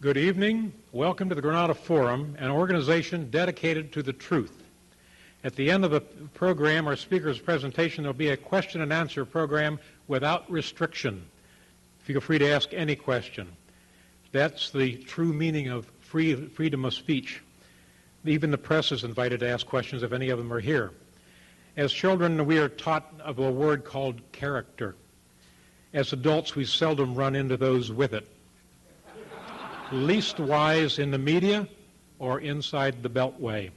Good evening. Welcome to the Granada Forum, an organization dedicated to the truth. At the end of the program, our speaker's presentation, there will be a question and answer program without restriction. Feel free to ask any question. That's the true meaning of freedom of speech. Even the press is invited to ask questions if any of them are here. As children, we are taught of a word called character. As adults, we seldom run into those with it. Least wise in the media or inside the beltway.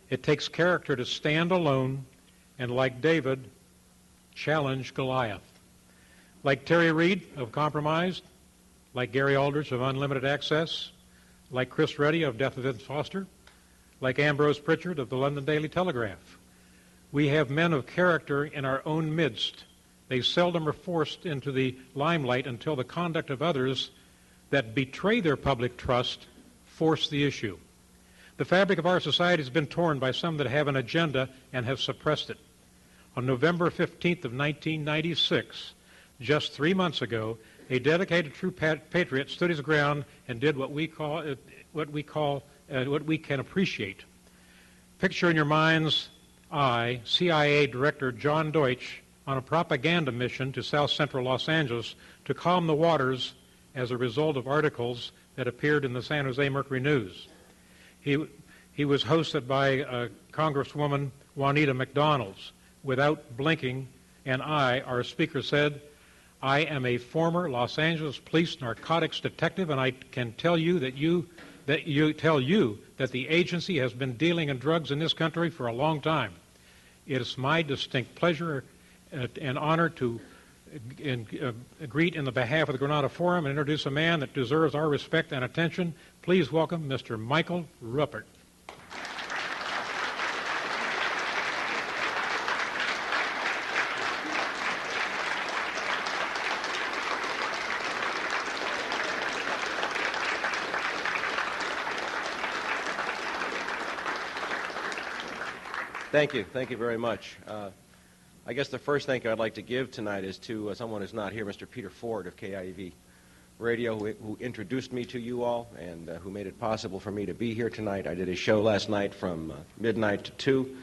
It takes character to stand alone and, like David, challenge Goliath. Like Terry Reid of Compromised, like Gary Aldrich of Unlimited Access, like Chris Reddy of Death of Vince Foster, like Ambrose Pritchard of the London Daily Telegraph. We have men of character in our own midst. They seldom are forced into the limelight until the conduct of others that betray their public trust force the issue. The fabric of our society has been torn by some that have an agenda and have suppressed it. On November 15th of 1996, just 3 months ago, a dedicated true patriot stood his ground and did what we can appreciate. Picture in your mind's eye CIA Director John Deutsch on a propaganda mission to South Central Los Angeles to calm the waters as a result of articles that appeared in the San Jose Mercury News. He was hosted by Congresswoman Juanita McDonald's. Without blinking an eye, our speaker said, "I am a former Los Angeles Police narcotics detective, and I can tell you that the agency has been dealing in drugs in this country for a long time. It is my distinct pleasure and honor to greet in the behalf of the Granada Forum and introduce a man that deserves our respect and attention. Please welcome Mr. Michael Ruppert." Thank you. Thank you very much. I guess the first thank you I'd like to give tonight is to someone who's not here, Mr. Peter Ford of KIEV Radio, who introduced me to you all and who made it possible for me to be here tonight. I did a show last night from midnight to 2,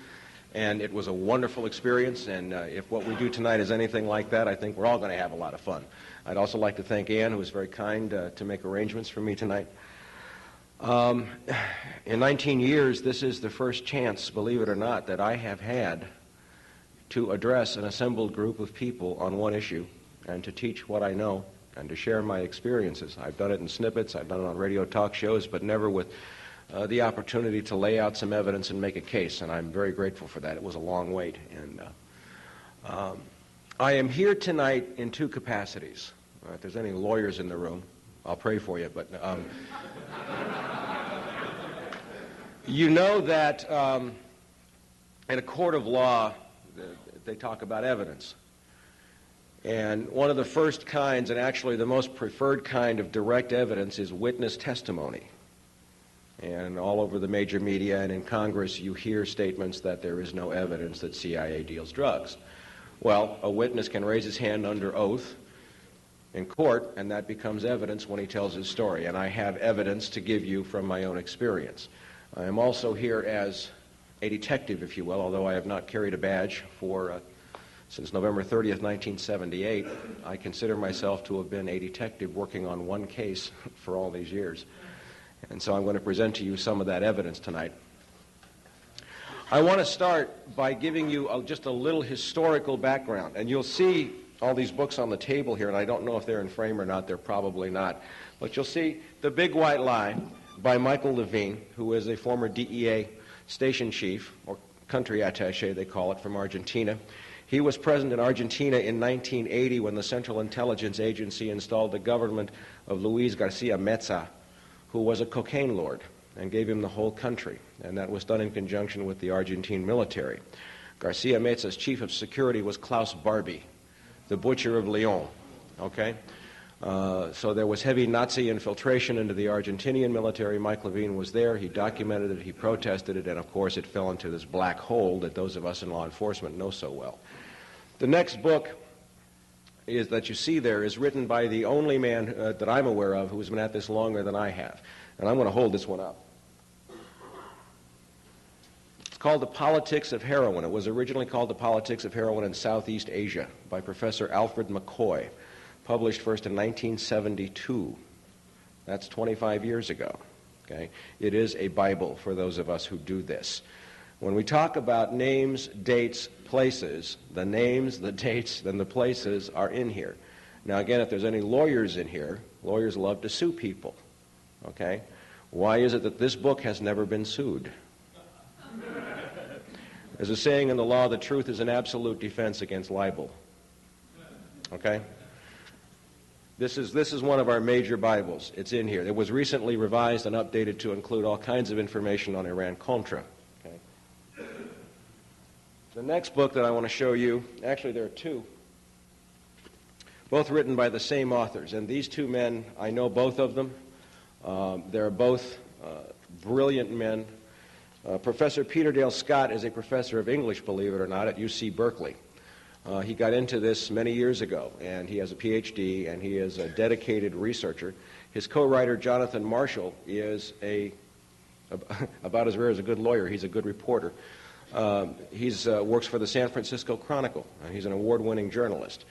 and it was a wonderful experience, and if what we do tonight is anything like that, I think we're all going to have a lot of fun. I'd also like to thank Ann, who was very kind to make arrangements for me tonight. In 19 years, this is the first chance, believe it or not, that I have had to address an assembled group of people on one issue and to teach what I know and to share my experiences. I've done it in snippets, I've done it on radio talk shows, but never with the opportunity to lay out some evidence and make a case, and I'm very grateful for that. It was a long wait. And I am here tonight in two capacities. If there's any lawyers in the room, I'll pray for you, but you know that in a court of law, they talk about evidence. And one of the first kinds, and actually the most preferred kind of direct evidence, is witness testimony. And all over the major media and in Congress, you hear statements that there is no evidence that CIA deals drugs. Well, a witness can raise his hand under oath in court, and that becomes evidence when he tells his story. And I have evidence to give you from my own experience. I am also here as a detective, if you will, although I have not carried a badge since November 30th, 1978. I consider myself to have been a detective working on one case for all these years. And so I'm going to present to you some of that evidence tonight. I want to start by giving you just a little historical background. And you'll see all these books on the table here, and I don't know if they're in frame or not. They're probably not. But you'll see The Big White Lie by Michael Levine, who is a former DEA station chief, or country attaché, they call it, from Argentina. He was present in Argentina in 1980 when the Central Intelligence Agency installed the government of Luis Garcia Meza, who was a cocaine lord, and gave him the whole country. And that was done in conjunction with the Argentine military. Garcia Meza's chief of security was Klaus Barbie, the butcher of Leon. Okay? So there was heavy Nazi infiltration into the Argentinian military. Mike Levine was there. He documented it. He protested it. And, of course, it fell into this black hole that those of us in law enforcement know so well. The next book that you see there is written by the only man that I'm aware of who has been at this longer than I have. And I'm going to hold this one up. It's called The Politics of Heroin. It was originally called The Politics of Heroin in Southeast Asia by Professor Alfred McCoy, published first in 1972. That's 25 years ago. Okay? It is a Bible for those of us who do this. When we talk about names, dates, places, the names, the dates, and the places are in here. Now, again, if there's any lawyers in here, lawyers love to sue people. Okay? Why is it that this book has never been sued? There's a saying in the law, the truth is an absolute defense against libel. Okay? This is one of our major Bibles. It's in here. It was recently revised and updated to include all kinds of information on Iran-Contra. Okay? The next book that I want to show you, actually there are two, both written by the same authors. And these two men, I know both of them. They're both brilliant men. Professor Peter Dale Scott is a professor of English, believe it or not, at UC Berkeley. He got into this many years ago, and he has a PhD, and he is a dedicated researcher. His co-writer, Jonathan Marshall, is about as rare as a good lawyer. He's a good reporter. He works for the San Francisco Chronicle, and he's an award-winning journalist.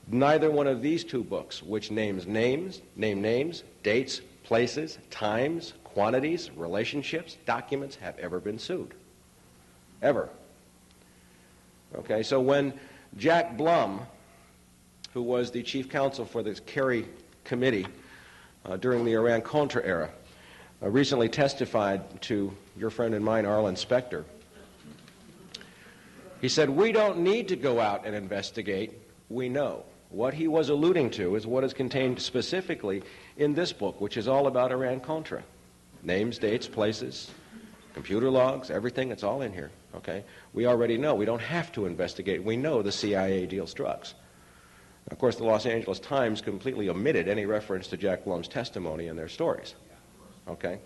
Neither one of these two books, which name names, dates, places, times, quantities, relationships, documents, have ever been sued. Ever. Okay, so when Jack Blum, who was the chief counsel for the Kerry Committee during the Iran-Contra era, recently testified to your friend and mine, Arlen Specter. He said, "We don't need to go out and investigate. We know." What he was alluding to is what is contained specifically in this book, which is all about Iran-Contra. Names, dates, places, computer logs, everything, it's all in here. Okay? We already know. We don't have to investigate. We know the CIA deals drugs. Of course, the Los Angeles Times completely omitted any reference to Jack Blum's testimony in their stories. Okay?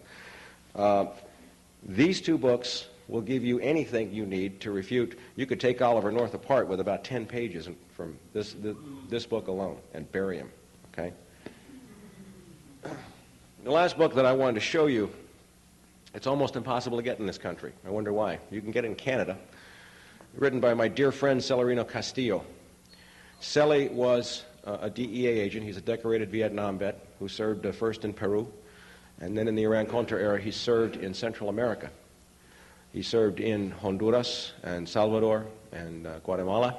These two books will give you anything you need to refute. You could take Oliver North apart with about 10 pages from this book alone and bury him. Okay? The last book that I wanted to show you, it's almost impossible to get in this country. I wonder why. You can get it in Canada. Written by my dear friend Celerino Castillo. Celi was a DEA agent. He's a decorated Vietnam vet who served first in Peru, and then in the Iran-Contra era he served in Central America. He served in Honduras and Salvador and Guatemala,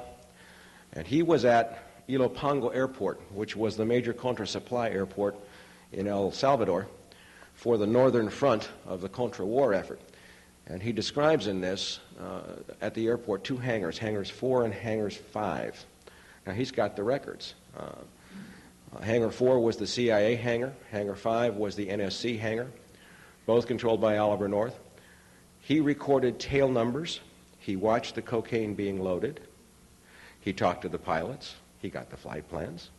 and he was at Ilopango Airport, which was the major Contra supply airport in El Salvador, for the northern front of the Contra war effort. And he describes in this, at the airport, two hangars, hangars 4 and hangars 5. Now, he's got the records. Hangar 4 was the CIA hangar. Hangar 5 was the NSC hangar, both controlled by Oliver North. He recorded tail numbers. He watched the cocaine being loaded. He talked to the pilots. He got the flight plans.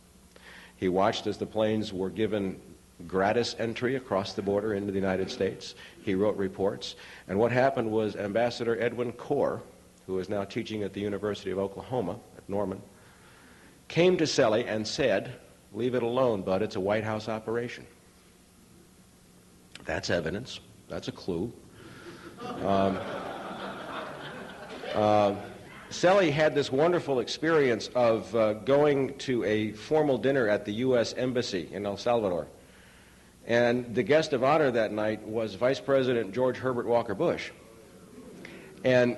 He watched as the planes were given gratis entry across the border into the United States. He wrote reports. And what happened was Ambassador Edwin Corr, who is now teaching at the University of Oklahoma at Norman, came to Celi and said, "Leave it alone, bud, it's a White House operation." That's evidence. That's a clue. Celi had this wonderful experience of going to a formal dinner at the U.S. Embassy in El Salvador. And the guest of honor that night was Vice President George Herbert Walker Bush. And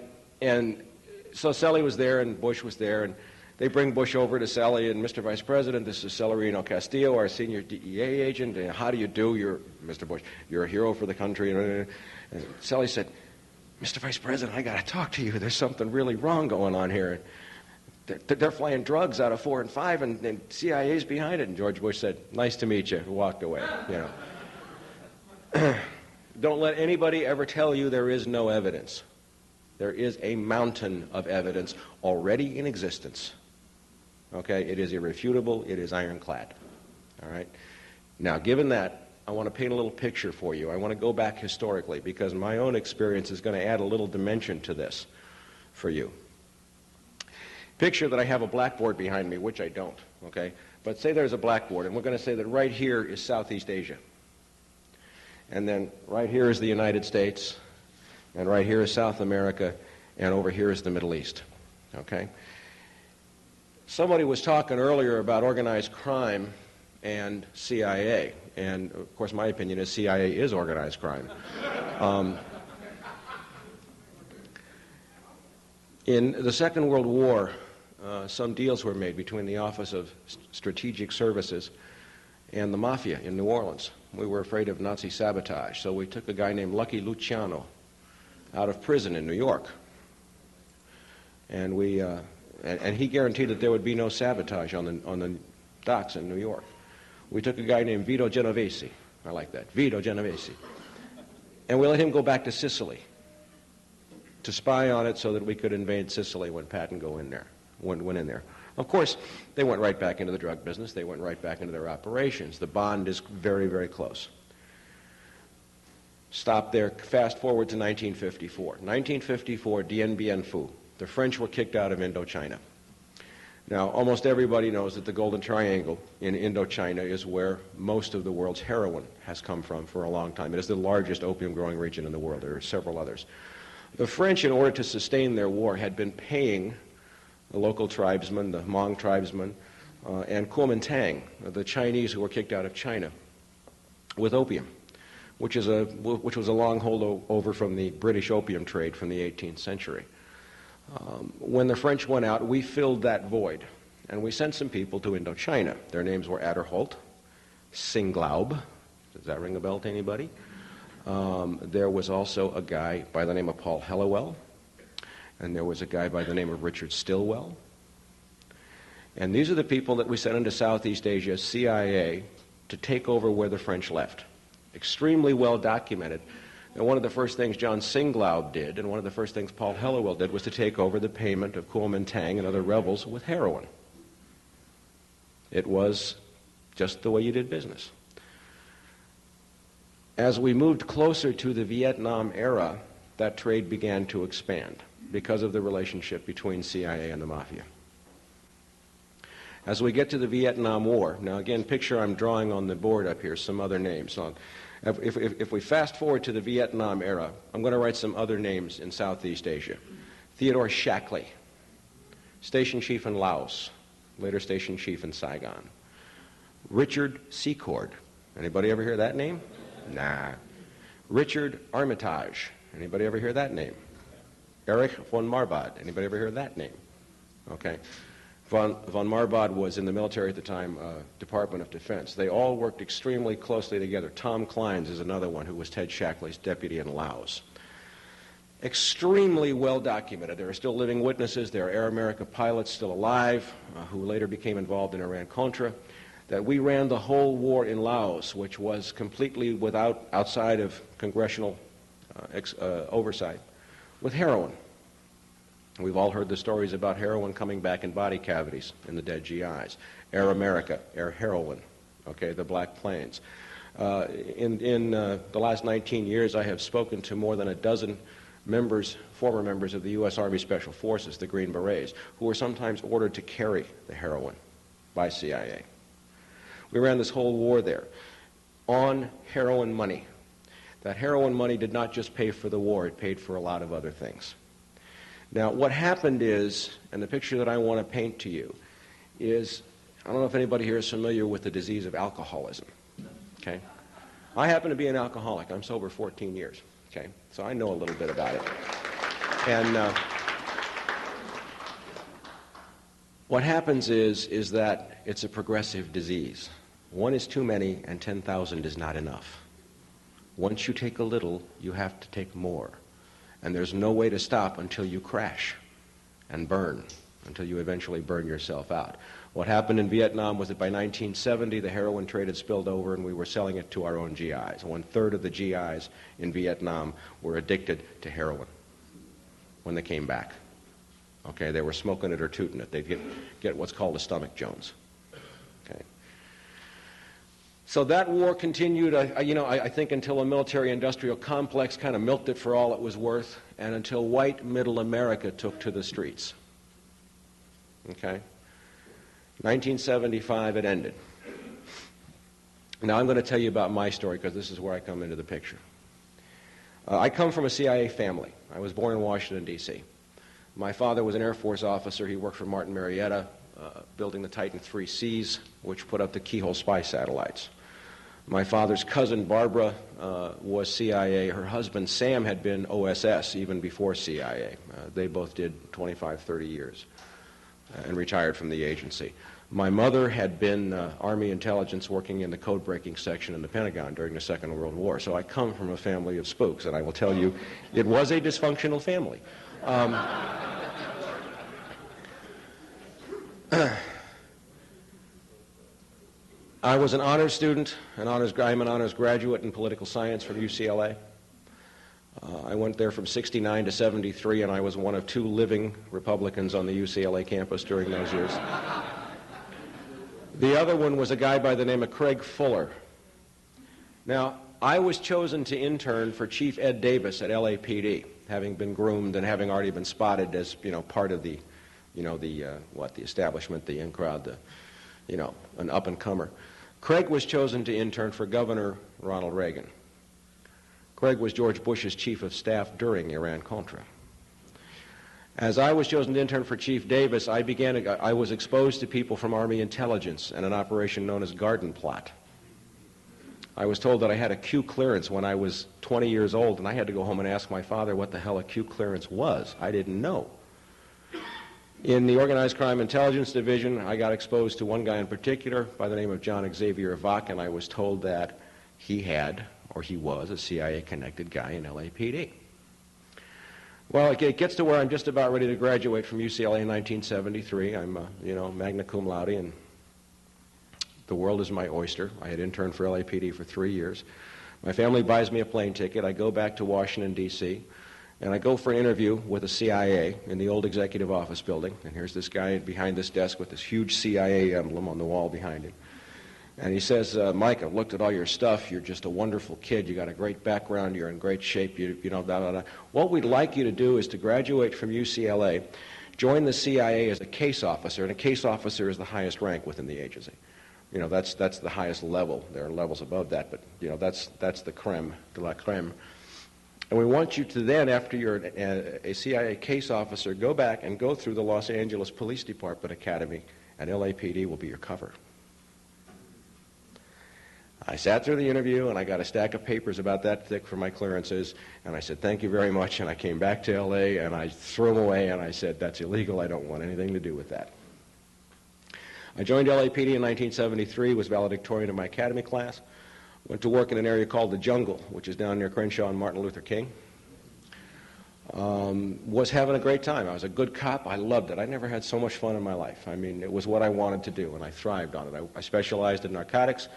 so Celi was there and Bush was there, and they bring Bush over to Celi, and Mr. Vice President, this is Celerino Castillo, our senior DEA agent. And how do you do? You're, Mr. Bush, you're a hero for the country. And Celi said, "Mr. Vice President, I got to talk to you. There's something really wrong going on here. They're flying drugs out of 4 and 5, and CIA's behind it." And George Bush said, "Nice to meet you," and walked away. You know. Don't let anybody ever tell you there is no evidence. There is a mountain of evidence already in existence. Okay? It is irrefutable. It is ironclad. All right? Now, given that, I want to paint a little picture for you. I want to go back historically because my own experience is going to add a little dimension to this for you. Picture that I have a blackboard behind me, which I don't, okay? But say there's a blackboard, and we're going to say that right here is Southeast Asia. And then right here is the United States, and right here is South America, and over here is the Middle East, okay? Somebody was talking earlier about organized crime and CIA, and of course my opinion is CIA is organized crime. In the Second World War, some deals were made between the Office of Strategic Services and the Mafia in New Orleans. We were afraid of Nazi sabotage, so we took a guy named Lucky Luciano out of prison in New York. And and he guaranteed that there would be no sabotage on the docks in New York. We took a guy named Vito Genovese. I like that, Vito Genovese. And we let him go back to Sicily to spy on it so that we could invade Sicily when Patton went in there. Of course, they went right back into the drug business. They went right back into their operations. The bond is very, very close. Stop there. Fast forward to 1954. 1954, Dien Bien Phu. The French were kicked out of Indochina. Now, almost everybody knows that the Golden Triangle in Indochina is where most of the world's heroin has come from for a long time. It is the largest opium-growing region in the world. There are several others. The French, in order to sustain their war, had been paying the local tribesmen, the Hmong tribesmen, and Kuomintang, the Chinese who were kicked out of China, with opium, which was a long holdover from the British opium trade from the 18th century. When the French went out, we filled that void, and we sent some people to Indochina. Their names were Adderholt, Singlaub. Does that ring a bell to anybody? There was also a guy by the name of Paul Hellawell, and there was a guy by the name of Richard Stilwell. And these are the people that we sent into Southeast Asia, CIA, to take over where the French left. Extremely well documented. And one of the first things John Singlaub did, and one of the first things Paul Hellawell did, was to take over the payment of Kuomintang and other rebels with heroin. It was just the way you did business. As we moved closer to the Vietnam era, that trade began to expand because of the relationship between CIA and the Mafia. As we get to the Vietnam War, now again, picture I'm drawing on the board up here some other names. If we fast forward to the Vietnam era, I'm going to write some other names in Southeast Asia. Theodore Shackley, station chief in Laos, later station chief in Saigon. Richard Secord, anybody ever hear that name? Nah. Richard Armitage, anybody ever hear that name? Erich von Marbod, anybody ever hear that name? Okay. Von Marbod was in the military at the time, Department of Defense. They all worked extremely closely together. Tom Kleins is another one who was Ted Shackley's deputy in Laos. Extremely well documented. There are still living witnesses. There are Air America pilots still alive who later became involved in Iran-Contra. That we ran the whole war in Laos, which was completely outside of congressional oversight, with heroin. We've all heard the stories about heroin coming back in body cavities in the dead GIs. Air America, Air Heroin, okay, the Black Plains. In the last 19 years, I have spoken to more than a dozen former members of the U.S. Army Special Forces, the Green Berets, who were sometimes ordered to carry the heroin by CIA. We ran this whole war there on heroin money. That heroin money did not just pay for the war, it paid for a lot of other things. Now, what happened is, and the picture that I want to paint to you is, I don't know if anybody here is familiar with the disease of alcoholism, okay? I happen to be an alcoholic. I'm sober 14 years, okay? So I know a little bit about it. And what happens is that it's a progressive disease. One is too many and 10,000 is not enough. Once you take a little, you have to take more. And there's no way to stop until you crash and burn, until you eventually burn yourself out. What happened in Vietnam was that by 1970, the heroin trade had spilled over and we were selling it to our own GIs. 1/3 of the GIs in Vietnam were addicted to heroin when they came back. Okay, they were smoking it or tooting it. They'd get what's called a stomach Jones. Okay. So that war continued, I think, until a military-industrial complex kind of milked it for all it was worth, and until white middle America took to the streets. Okay? 1975, it ended. Now I'm going to tell you about my story because this is where I come into the picture. I come from a CIA family. I was born in Washington, D.C. My father was an Air Force officer. He worked for Martin Marietta, building the Titan 3Cs, which put up the Keyhole spy satellites. My father's cousin, Barbara, was CIA. Her husband, Sam, had been OSS even before CIA. They both did 25, 30 years and retired from the agency. My mother had been Army intelligence working in the code-breaking section in the Pentagon during the Second World War. So I come from a family of spooks, and I will tell you, it was a dysfunctional family. I was an honors student, I'm an honors graduate in political science from UCLA. I went there from 69 to 73, and I was one of 2 living Republicans on the UCLA campus during those years. The other one was a guy by the name of Craig Fuller. Now, I was chosen to intern for Chief Ed Davis at LAPD, having been groomed and having already been spotted as, part of the, the establishment, the in-crowd, an up-and-comer. Craig was chosen to intern for Governor Ronald Reagan. Craig was George Bush's chief of staff during Iran-Contra. As I was chosen to intern for Chief Davis, I was exposed to people from Army intelligence and an operation known as Garden Plot. I was told that I had a Q clearance when I was 20 years old, and I had to go home and ask my father what the hell a Q clearance was. I didn't know. In the Organized Crime Intelligence Division, I got exposed to one guy in particular by the name of John Xavier Vach, and I was told that he was a CIA-connected guy in LAPD. Well, it gets to where I'm just about ready to graduate from UCLA in 1973. I'm, magna cum laude, and the world is my oyster. I had interned for LAPD for 3 years. My family buys me a plane ticket. I go back to Washington, D.C., and I go for an interview with the CIA in the old executive office building. And here's this guy behind this desk with this huge CIA emblem on the wall behind him. And he says, Mike, I've looked at all your stuff. You're just a wonderful kid. You got a great background. You're in great shape. Blah, blah, blah. What we'd like you to do is to graduate from UCLA, join the CIA as a case officer, and a case officer is the highest rank within the agency. That's the highest level. There are levels above that, but, that's the creme de la creme. And we want you to then, after you're a CIA case officer, go back and go through the Los Angeles Police Department Academy, and LAPD will be your cover. I sat through the interview, and I got a stack of papers about that thick for my clearances, and I said, thank you very much, and I came back to L.A., and I threw them away, and I said, that's illegal, I don't want anything to do with that. I joined LAPD in 1973, was valedictorian of my academy class, went to work in an area called the Jungle, which is down near Crenshaw and Martin Luther King. Was having a great time. I was a good cop. I loved it. I never had so much fun in my life. I mean, it was what I wanted to do, and I thrived on it. I specialized in narcotics.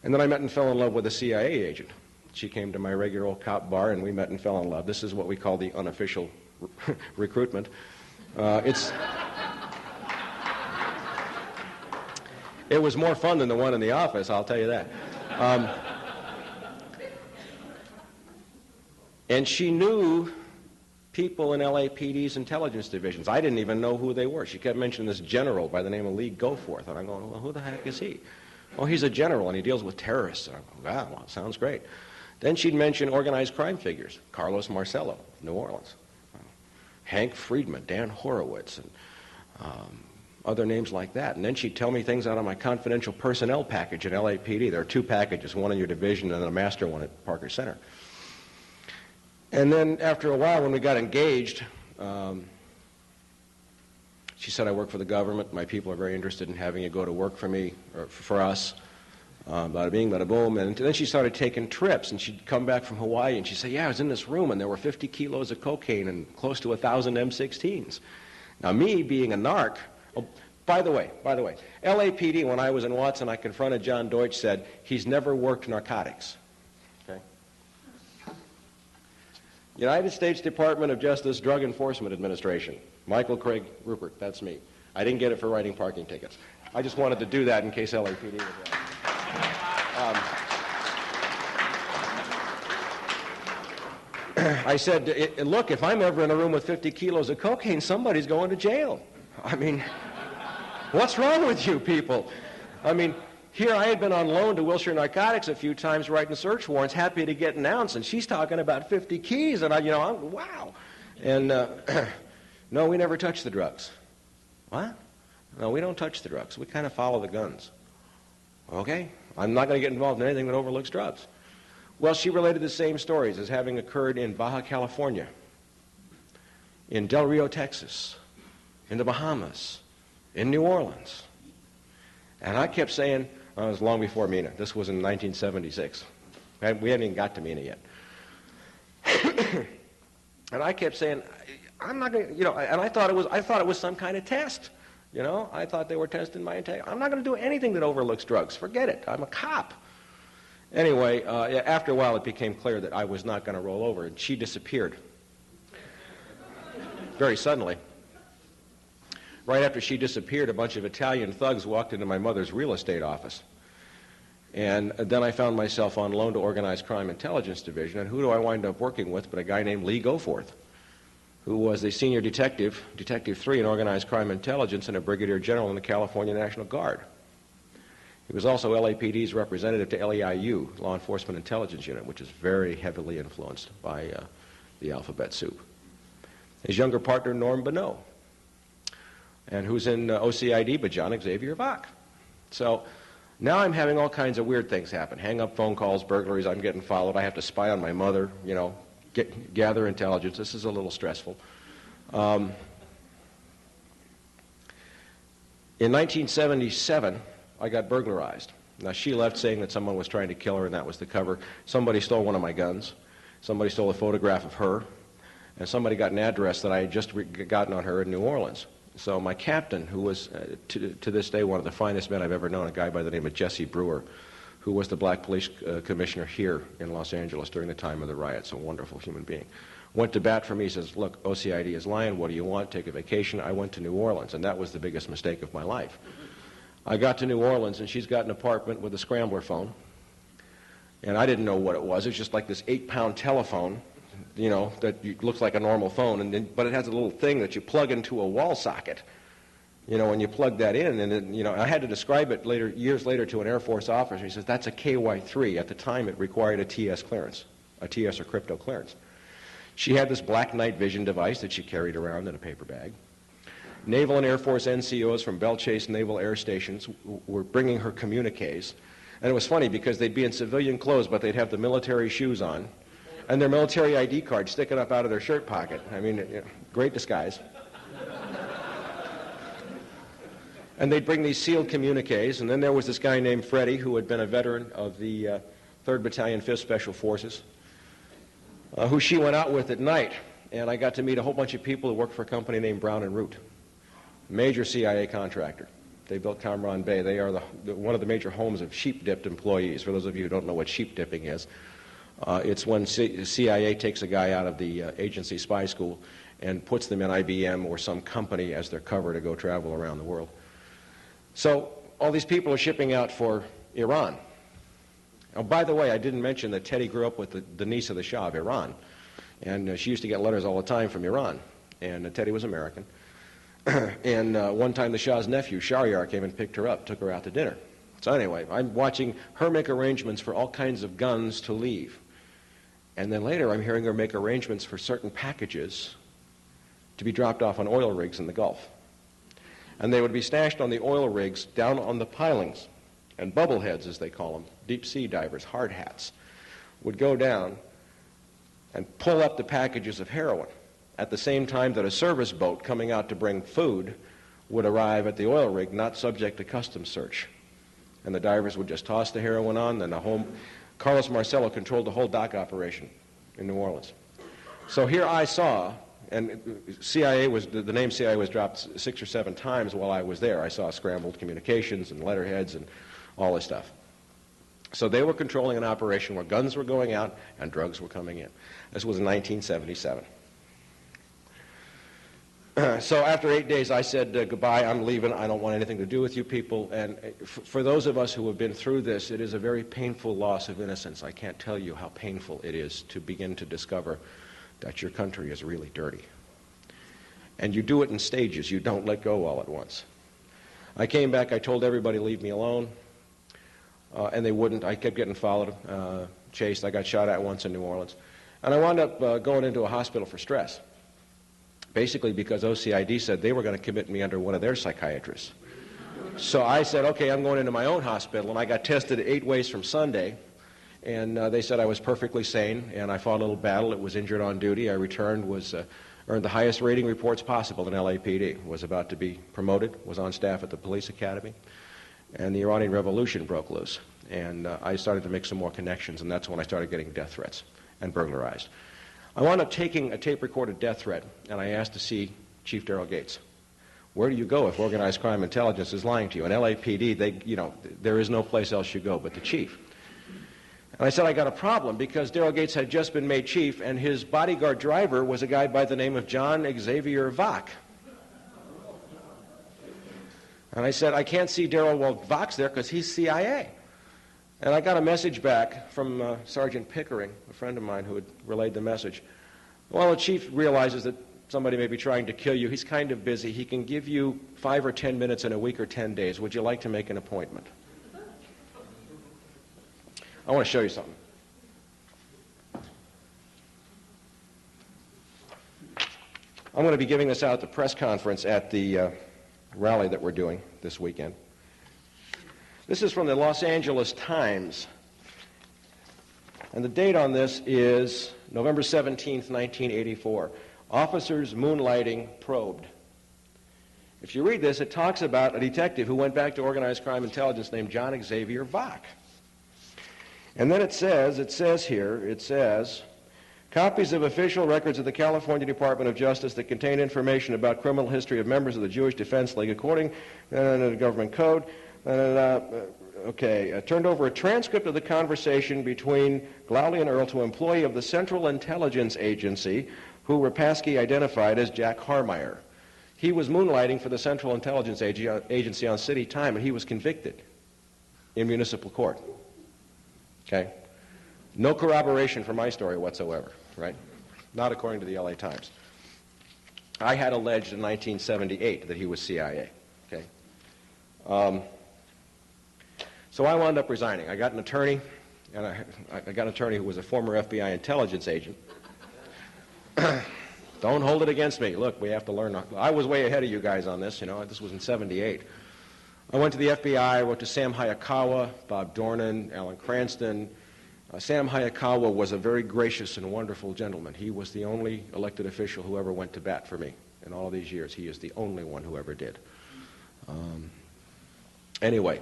And then I met and fell in love with a CIA agent. She came to my regular old cop bar, and we met and fell in love. This is what we call the unofficial recruitment. It was more fun than the one in the office, I'll tell you that. And she knew people in LAPD's intelligence divisions. I didn't even know who they were. She kept mentioning this general by the name of Lee Goforth, and I'm going, well, who the heck is he? Oh, he's a general, and he deals with terrorists. And I'm going, wow, well, sounds great. Then she'd mention organized crime figures, Carlos Marcello, New Orleans, Hank Friedman, Dan Horowitz, and other names like that. And then she'd tell me things out of my confidential personnel package at LAPD. There are 2 packages, one in your division and then a master one at Parker Center. And then after a while, when we got engaged, she said, I work for the government. My people are very interested in having you go to work for me, or for us. Bada bing, bada boom. And then she started taking trips, and she'd come back from Hawaii, and she'd say, yeah, I was in this room, and there were 50 kilos of cocaine and close to 1,000 M16s. Now, me being a narc, oh, by the way, LAPD, when I was in Watson, I confronted John Deutsch, said, he's never worked narcotics. Okay? United States Department of Justice Drug Enforcement Administration. Michael Craig Ruppert, that's me. I didn't get it for writing parking tickets. I just wanted to do that in case LAPD was I said, look, if I'm ever in a room with 50 kilos of cocaine, somebody's going to jail. I mean, What's wrong with you people? I mean, here I had been on loan to Wilshire Narcotics a few times writing search warrants, happy to get an ounce, and she's talking about 50 keys, and I'm wow. And no, we never touch the drugs. What? No, we don't touch the drugs. We kind of follow the guns. Okay? I'm not going to get involved in anything that overlooks drugs. Well, she related the same stories as having occurred in Baja California, in Del Rio, Texas, in the Bahamas, in New Orleans. And I kept saying, it was long before Mina. This was in 1976. We hadn't even got to Mina yet. And I kept saying, I'm not going to, and I thought it was some kind of test. I thought they were testing my integrity. I'm not going to do anything that overlooks drugs. Forget it. I'm a cop. Anyway, after a while, it became clear that I was not going to roll over, and she disappeared very suddenly. Right after she disappeared, a bunch of Italian thugs walked into my mother's real estate office. And then I found myself on loan to Organized Crime Intelligence Division, and who do I wind up working with but a guy named Lee Goforth, who was the senior detective, Detective 3 in Organized Crime Intelligence, and a brigadier general in the California National Guard. He was also LAPD's representative to LEIU, Law Enforcement Intelligence Unit, which is very heavily influenced by the alphabet soup. His younger partner, Norm Bonneau, and who's in OCID, but John Xavier Bach. So now I'm having all kinds of weird things happen. Hang-up phone calls, burglaries, I'm getting followed. I have to spy on my mother, gather intelligence. This is a little stressful. In 1977, I got burglarized. Now, she left saying that someone was trying to kill her, and that was the cover. Somebody stole one of my guns. Somebody stole a photograph of her. And somebody got an address that I had just gotten on her in New Orleans. So my captain, who was to this day one of the finest men I've ever known, a guy by the name of Jesse Brewer, who was the black police commissioner here in Los Angeles during the time of the riots, a wonderful human being, went to bat for me. He says, look, OCID is lying. What do you want? Take a vacation. I went to New Orleans, and that was the biggest mistake of my life. I got to New Orleans, and she's got an apartment with a scrambler phone, and I didn't know what it was. It's just like this 8-pound telephone, that looks like a normal phone, but it has a little thing that you plug into a wall socket. When you plug that in, and I had to describe it years later to an Air Force officer. He says, that's a KY-3. At the time, it required a TS clearance, a TS or crypto clearance. She had this black night vision device that she carried around in a paper bag. Naval and Air Force NCOs from Belle Chase Naval Air Stations were bringing her communiques. And it was funny because they'd be in civilian clothes, but they'd have the military shoes on, and their military ID card sticking up out of their shirt pocket. I mean, great disguise. And they'd bring these sealed communiques, and then there was this guy named Freddie, who had been a veteran of the 3rd Battalion, 5th Special Forces, who she went out with at night. And I got to meet a whole bunch of people who worked for a company named Brown and Root, major CIA contractor. They built Camaron Bay. They are one of the major homes of sheep-dipped employees. For those of you who don't know what sheep-dipping is, it's when CIA takes a guy out of the agency spy school and puts them in IBM or some company as their cover to go travel around the world. So all these people are shipping out for Iran. Oh, by the way, I didn't mention that Teddy grew up with the niece of the Shah of Iran. And she used to get letters all the time from Iran. And Teddy was American. And one time the Shah's nephew, Shahryar, came and picked her up, took her out to dinner. So anyway, I'm watching her make arrangements for all kinds of guns to leave. And then later I'm hearing her make arrangements for certain packages to be dropped off on oil rigs in the Gulf. And they would be stashed on the oil rigs down on the pilings. And bubbleheads, as they call them, deep sea divers, hard hats, would go down and pull up the packages of heroin at the same time that a service boat coming out to bring food would arrive at the oil rig, not subject to customs search. And the divers would just toss the heroin on, then Carlos Marcello controlled the whole dock operation in New Orleans. So here I saw, and the name CIA was dropped 6 or 7 times while I was there. I saw scrambled communications and letterheads and all this stuff. So they were controlling an operation where guns were going out and drugs were coming in. This was in 1977. So after 8 days, I said, goodbye, I'm leaving. I don't want anything to do with you people. And for those of us who have been through this, it is a very painful loss of innocence. I can't tell you how painful it is to begin to discover that your country is really dirty. And you do it in stages. You don't let go all at once. I came back, I told everybody, leave me alone, and they wouldn't. I kept getting followed, chased. I got shot at once in New Orleans. And I wound up going into a hospital for stress, basically because OCID said they were going to commit me under one of their psychiatrists. So I said, okay, I'm going into my own hospital, and I got tested 8 ways from Sunday, and they said I was perfectly sane, and I fought a little battle. It was injured on duty. I returned, earned the highest rating reports possible in LAPD, was about to be promoted, was on staff at the police academy, and the Iranian Revolution broke loose. And I started to make some more connections, and that's when I started getting death threats and burglarized. I wound up taking a tape-recorded death threat, and I asked to see Chief Daryl Gates. Where do you go if organized crime intelligence is lying to you? In LAPD, there is no place else you go but the chief. And I said I got a problem because Daryl Gates had just been made chief, and his bodyguard driver was a guy by the name of John Xavier Vach. And I said, I can't see Daryl Vach's there because he's CIA. And I got a message back from Sergeant Pickering, a friend of mine who had relayed the message. Well, the chief realizes that somebody may be trying to kill you. He's kind of busy. He can give you 5 or 10 minutes in a week or 10 days. Would you like to make an appointment? I want to show you something. I'm going to be giving this out at the press conference at the rally that we're doing this weekend. This is from the Los Angeles Times, and the date on this is November 17th, 1984. Officers moonlighting probed. If you read this, it talks about a detective who went back to organized crime intelligence named John Xavier Vach. And then it says here, copies of official records of the California Department of Justice that contain information about criminal history of members of the Jewish Defense League according to the government code, turned over a transcript of the conversation between Glaulie and Earl to an employee of the Central Intelligence Agency who Rapasky identified as Jack Harmeyer. He was moonlighting for the Central Intelligence Agency on city time, and he was convicted in municipal court. Okay? No corroboration for my story whatsoever, right? Not according to the LA Times. I had alleged in 1978 that he was CIA. Okay? So I wound up resigning. I got an attorney, and I got an attorney who was a former FBI intelligence agent. Don't hold it against me. Look, we have to learn. I was way ahead of you guys on this. This was in '78. I went to the FBI. I wrote to Sam Hayakawa, Bob Dornan, Alan Cranston. Sam Hayakawa was a very gracious and wonderful gentleman. He was the only elected official who ever went to bat for me in all of these years. He is the only one who ever did. Anyway,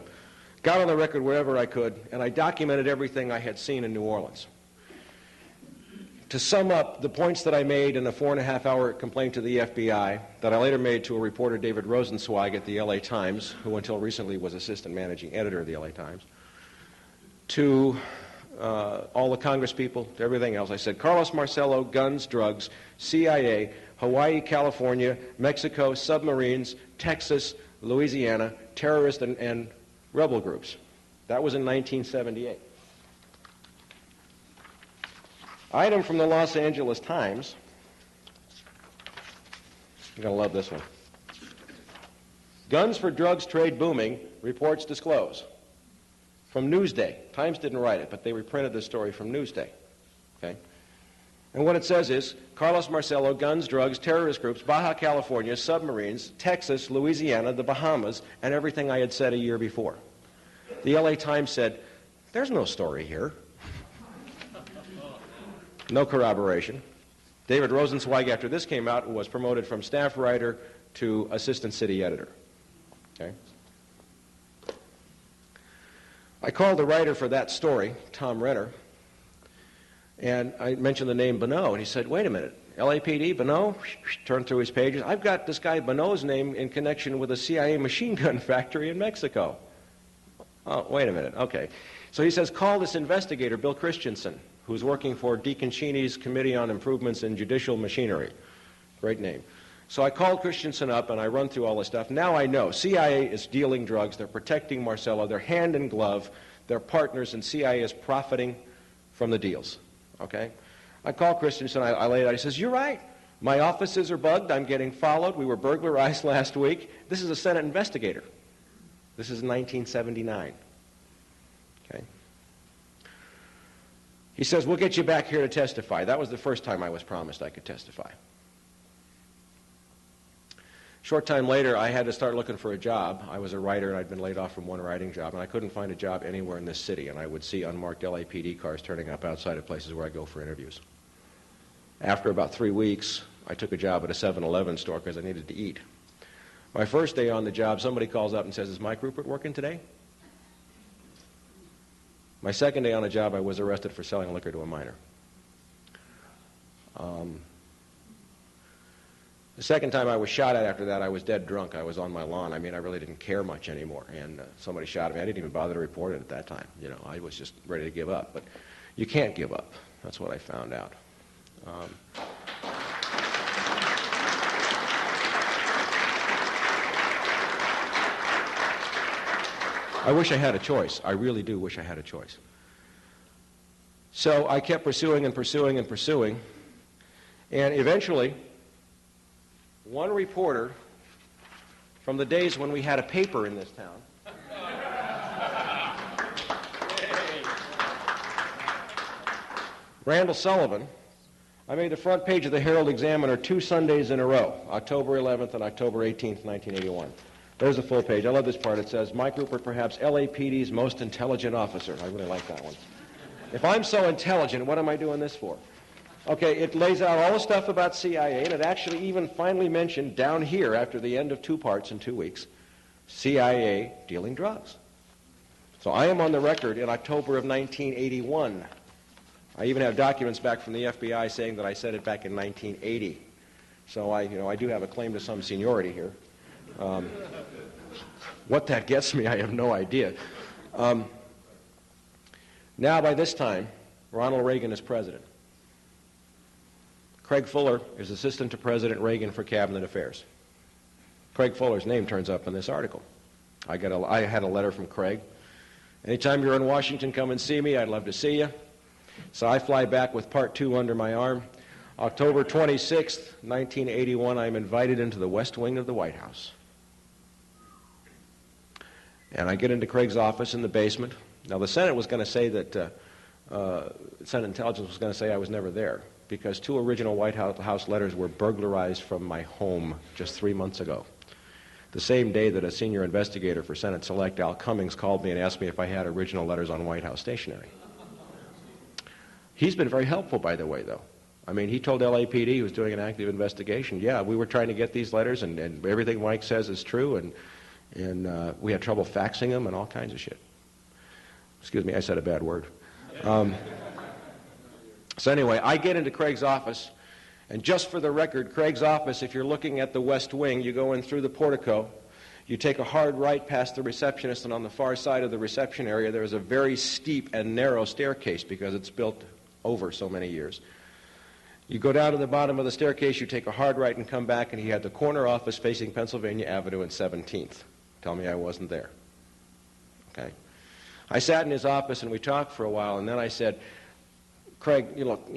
got on the record wherever I could, and I documented everything I had seen in New Orleans. To sum up the points that I made in a 4.5-hour complaint to the FBI that I later made to a reporter, David Rosenzweig, at the LA Times, who until recently was assistant managing editor of the LA Times, to all the Congress people, to everything else, I said, Carlos Marcello, guns, drugs, CIA, Hawaii, California, Mexico, submarines, Texas, Louisiana, terrorist and rebel groups. That was in 1978. Item from the Los Angeles Times. You're going to love this one. Guns for drugs trade booming, reports disclose. From Newsday. Times didn't write it, but they reprinted this story from Newsday. Okay? And what it says is, Carlos Marcello, guns, drugs, terrorist groups, Baja California, submarines, Texas, Louisiana, the Bahamas, and everything I had said a year before. The LA Times said, there's no story here. No corroboration. David Rosenzweig, after this came out, was promoted from staff writer to assistant city editor. Okay? I called the writer for that story, Tom Renner, and I mentioned the name Bonneau, and he said, wait a minute, LAPD, Bonneau? Turned through his pages. I've got this guy Bonneau's name in connection with a CIA machine gun factory in Mexico. Oh, wait a minute, okay. So he says, call this investigator, Bill Christensen, who's working for Deacon Cheney's Committee on Improvements in Judicial Machinery. Great name. So I called Christensen up, and I run through all this stuff. Now I know CIA is dealing drugs. They're protecting Marcello. They're hand in glove. They're partners, and CIA is profiting from the deals. Okay? I called Christensen. I laid it out. He says, you're right. My offices are bugged. I'm getting followed. We were burglarized last week. This is a Senate investigator. This is in 1979. Okay. He says, we'll get you back here to testify. That was the first time I was promised I could testify. Short time later, I had to start looking for a job. I was a writer, and I'd been laid off from one writing job, and I couldn't find a job anywhere in this city, and I would see unmarked LAPD cars turning up outside of places where I go for interviews. After about 3 weeks, I took a job at a 7-Eleven store because I needed to eat. My first day on the job, somebody calls up and says, is Mike Ruppert working today? My second day on the job, I was arrested for selling liquor to a minor. The second time I was shot at after that, I was dead drunk. I was on my lawn. I mean, I really didn't care much anymore. And somebody shot at me. I didn't even bother to report it at that time. You know, I was just ready to give up. But you can't give up. That's what I found out. I wish I had a choice. I really do wish I had a choice. So I kept pursuing and pursuing and pursuing. And eventually, one reporter from the days when we had a paper in this town Randall Sullivan, I made the front page of the Herald Examiner 2 Sundays in a row, October 11th and October 18th, 1981. There's the full page. I love this part. It says, Mike Ruppert, perhaps LAPD's most intelligent officer. I really like that one. If I'm so intelligent, what am I doing this for? Okay, it lays out all the stuff about CIA, and it actually even finally mentioned down here, after the end of 2 parts in 2 weeks, CIA dealing drugs. So I am on the record in October of 1981. I even have documents back from the FBI saying that I said it back in 1980. So I do have a claim to some seniority here. What that gets me, I have no idea. Now, by this time, Ronald Reagan is president. Craig Fuller is assistant to President Reagan for Cabinet Affairs. Craig Fuller's name turns up in this article. I had a letter from Craig. Anytime you're in Washington, come and see me. I'd love to see you. So I fly back with Part 2 under my arm. October 26th, 1981, I'm invited into the West Wing of the White House. And I get into Craig's office in the basement. Now, the Senate was going to say that, Senate Intelligence was going to say I was never there, because 2 original White House letters were burglarized from my home just 3 months ago. The same day that a senior investigator for Senate Select, Al Cummings, called me and asked me if I had original letters on White House stationery. He's been very helpful, by the way, though. I mean, he told LAPD he was doing an active investigation. Yeah, we were trying to get these letters, and everything Mike says is true, and we had trouble faxing them and all kinds of shit. Excuse me, I said a bad word. So anyway, I get into Craig's office, and just for the record, Craig's office, if you're looking at the West Wing, you go in through the portico, you take a hard right past the receptionist, and on the far side of the reception area, there is a very steep and narrow staircase because it's built over so many years. You go down to the bottom of the staircase, you take a hard right and come back, and he had the corner office facing Pennsylvania Avenue and 17th. Tell me I wasn't there. Okay. I sat in his office and we talked for a while, and then I said, Craig, you look,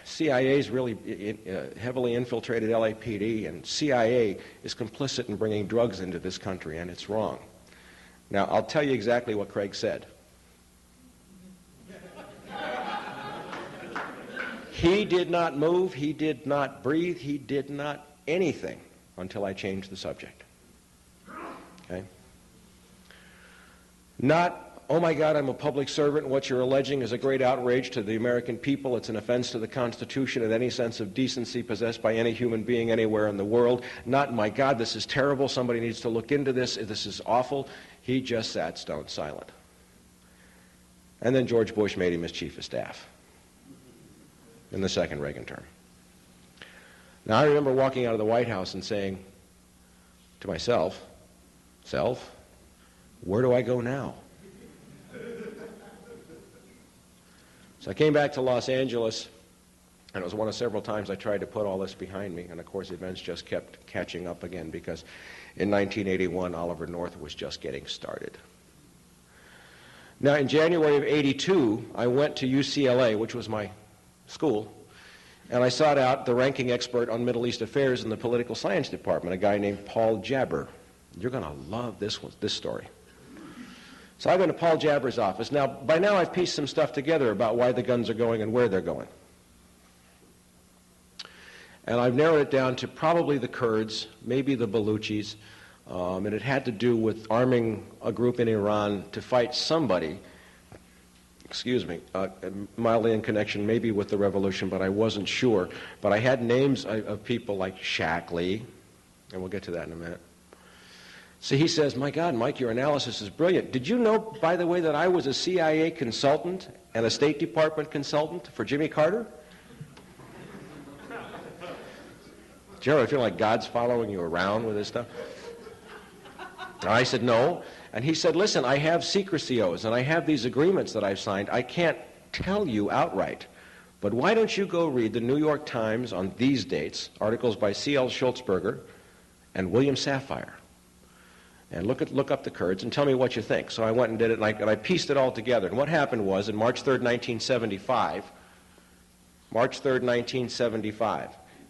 CIA's really heavily infiltrated LAPD, and CIA is complicit in bringing drugs into this country, and it's wrong. Now, I'll tell you exactly what Craig said. He did not move, he did not breathe, he did not anything until I changed the subject. Okay? Not, oh my God, I'm a public servant, and what you're alleging is a great outrage to the American people. It's an offense to the Constitution and any sense of decency possessed by any human being anywhere in the world. Not, my God, this is terrible, somebody needs to look into this, this is awful. He just sat stone silent. And then George Bush made him his chief of staff in the second Reagan term. Now, I remember walking out of the White House and saying to myself, self, where do I go now? So I came back to Los Angeles, and it was one of several times I tried to put all this behind me, and of course events just kept catching up again, because in 1981, Oliver North was just getting started. Now, in January of 82, I went to UCLA, which was my school, and I sought out the ranking expert on Middle East affairs in the political science department, a guy named Paul Jabber. You're going to love this story. So I go to Paul Jabber's office. Now, by now I've pieced some stuff together about why the guns are going and where they're going. And I've narrowed it down to probably the Kurds, maybe the Baluchis, and it had to do with arming a group in Iran to fight somebody, mildly in connection maybe with the revolution, but I wasn't sure. But I had names of people like Shackley, and we'll get to that in a minute. So he says, my God, Mike, your analysis is brilliant. Did you know, by the way, that I was a CIA consultant and a State Department consultant for Jimmy Carter? Do you ever feel like God's following you around with this stuff? And I said, no. And he said, listen, I have secrecy oaths, and I have these agreements that I've signed. I can't tell you outright. But why don't you go read the New York Times on these dates, articles by C.L. Schultzberger and William Safire, and look up the Kurds and tell me what you think. So I went and did it, and I pieced it all together. And what happened was, on March 3rd, 1975,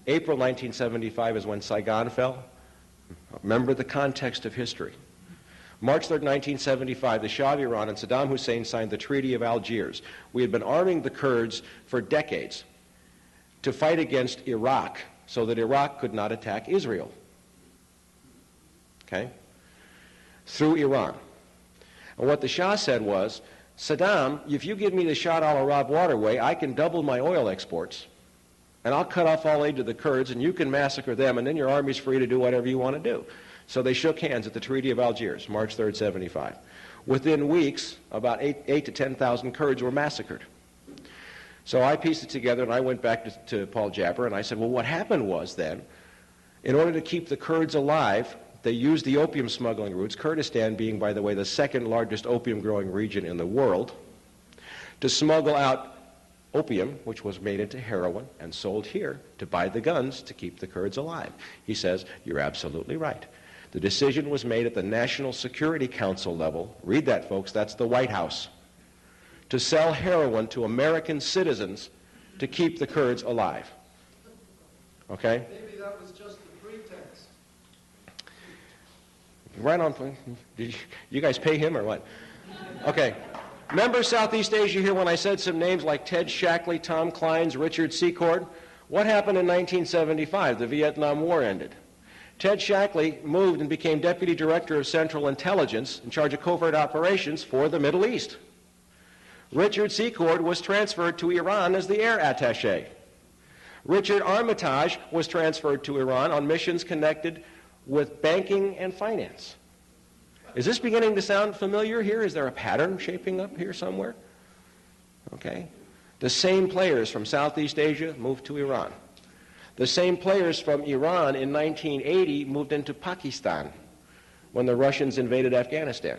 April 1975 is when Saigon fell. Remember the context of history. March 3rd, 1975, the Shah of Iran and Saddam Hussein signed the Treaty of Algiers. We had been arming the Kurds for decades to fight against Iraq so that Iraq could not attack Israel. Okay? Through Iran. And what the Shah said was, Saddam, if you give me the Shah al-Arab waterway, I can double my oil exports, and I'll cut off all aid to the Kurds, and you can massacre them, and then your army's free to do whatever you want to do. So they shook hands at the Treaty of Algiers, March 3rd, 75. Within weeks, about 8 to 10,000 Kurds were massacred. So I pieced it together, and I went back to Paul Jabber, and I said, well, what happened was then, in order to keep the Kurds alive, they used the opium smuggling routes, Kurdistan being, by the way, the second largest opium growing region in the world, to smuggle out opium, which was made into heroin and sold here, to buy the guns to keep the Kurds alive. He says, you're absolutely right. The decision was made at the National Security Council level. Read that, folks. That's the White House. To sell heroin to American citizens to keep the Kurds alive. Okay? Maybe that was just a pretext. Right on. Did you guys pay him or what? Okay. Remember Southeast Asia here when I said some names like Ted Shackley, Tom Clines, Richard Secord? What happened in 1975? The Vietnam War ended. Ted Shackley moved and became Deputy Director of Central Intelligence in charge of covert operations for the Middle East. Richard Secord was transferred to Iran as the air attaché. Richard Armitage was transferred to Iran on missions connected with banking and finance. Is this beginning to sound familiar here? Is there a pattern shaping up here somewhere? Okay. The same players from Southeast Asia moved to Iran. The same players from Iran in 1980 moved into Pakistan when the Russians invaded Afghanistan.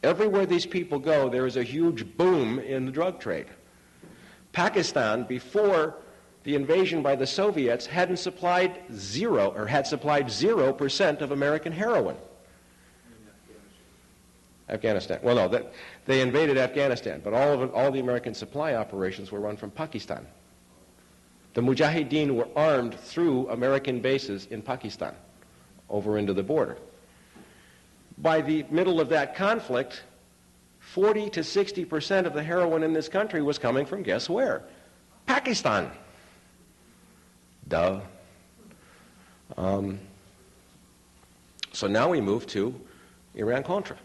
Everywhere these people go, there is a huge boom in the drug trade. Pakistan, before the invasion by the Soviets, had supplied 0% of American heroin. Afghanistan. Well, no, they invaded Afghanistan, but all the American supply operations were run from Pakistan. The Mujahideen were armed through American bases in Pakistan, over into the border. By the middle of that conflict, 40 to 60% of the heroin in this country was coming from, guess where? Pakistan. Duh. So now we move to Iran-Contra.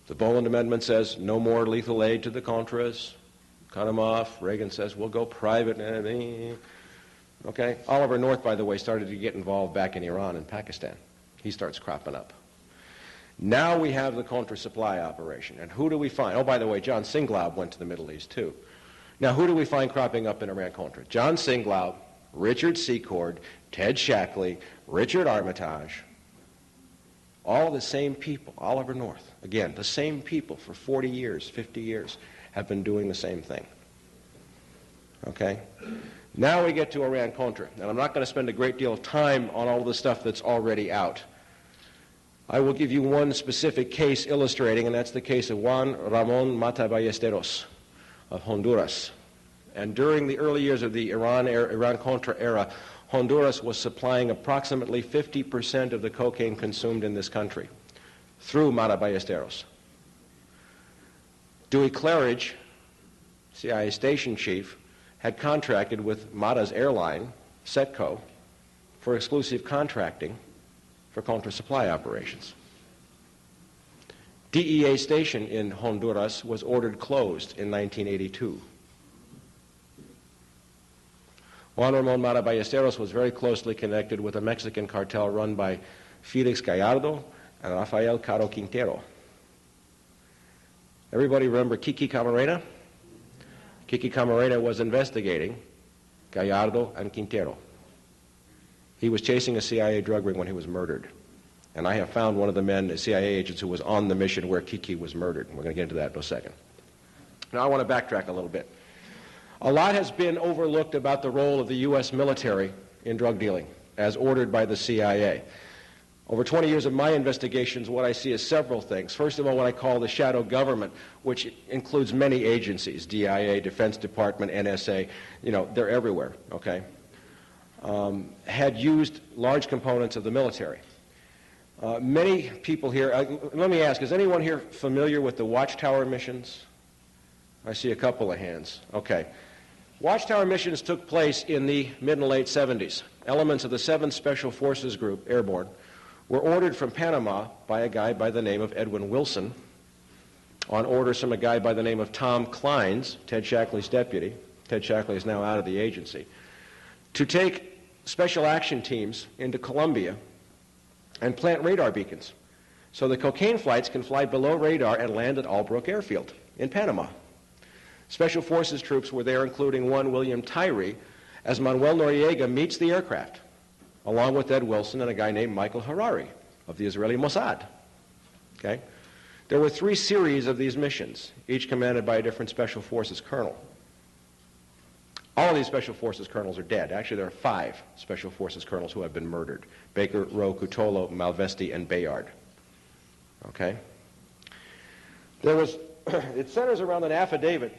The Boland Amendment says no more lethal aid to the Contras. Cut them off. Reagan says we'll go private. Okay. Oliver North, by the way, started to get involved back in Iran and Pakistan. He starts cropping up. Now we have the Contra supply operation. And who do we find? Oh, by the way, John Singlaub went to the Middle East, too. Now, who do we find cropping up in Iran-Contra? John Singlaub, Richard Secord, Ted Shackley, Richard Armitage. All the same people. Oliver North. Again, the same people for 40 years, 50 years have been doing the same thing. Okay? Now we get to Iran-Contra. And I'm not going to spend a great deal of time on all the stuff that's already out. I will give you one specific case illustrating, and that's the case of Juan Ramon Mata Ballesteros of Honduras. And during the early years of the Iran-Contra era, Honduras was supplying approximately 50% of the cocaine consumed in this country through Mata Ballesteros. Dewey Claridge, CIA station chief, had contracted with Mata's airline, Setco, for exclusive contracting for contra-supply operations. DEA station in Honduras was ordered closed in 1982. Juan Ramon Mata Ballesteros was very closely connected with a Mexican cartel run by Felix Gallardo and Rafael Caro Quintero. Everybody remember Kiki Camarena? Kiki Camarena was investigating Gallardo and Quintero. He was chasing a CIA drug ring when he was murdered. And I have found one of the men, the CIA agents, who was on the mission where Kiki was murdered. We're going to get into that in a second. Now I want to backtrack a little bit. A lot has been overlooked about the role of the U.S. military in drug dealing, as ordered by the CIA. Over 20 years of my investigations, what I see is several things. First of all, what I call the shadow government, which includes many agencies, DIA, Defense Department, NSA, they're everywhere, okay, had used large components of the military. Many people here, let me ask, is anyone here familiar with the Watchtower missions? I see a couple of hands. Okay. Watchtower missions took place in the mid and late 70s. Elements of the 7th Special Forces Group, Airborne, were ordered from Panama by a guy by the name of Edwin Wilson, on orders from a guy by the name of Tom Kleins, Ted Shackley's deputy. Ted Shackley is now out of the agency, to take special action teams into Colombia and plant radar beacons so the cocaine flights can fly below radar and land at Albrook Airfield in Panama. Special Forces troops were there, including one William Tyree, as Manuel Noriega meets the aircraft, along with Ed Wilson and a guy named Michael Harari of the Israeli Mossad. Okay? There were 3 series of these missions, each commanded by a different Special Forces colonel. All of these Special Forces colonels are dead. Actually, there are 5 Special Forces colonels who have been murdered: Baker, Rowe, Cutolo, Malvesti, and Bayard. Okay? It centers around an affidavit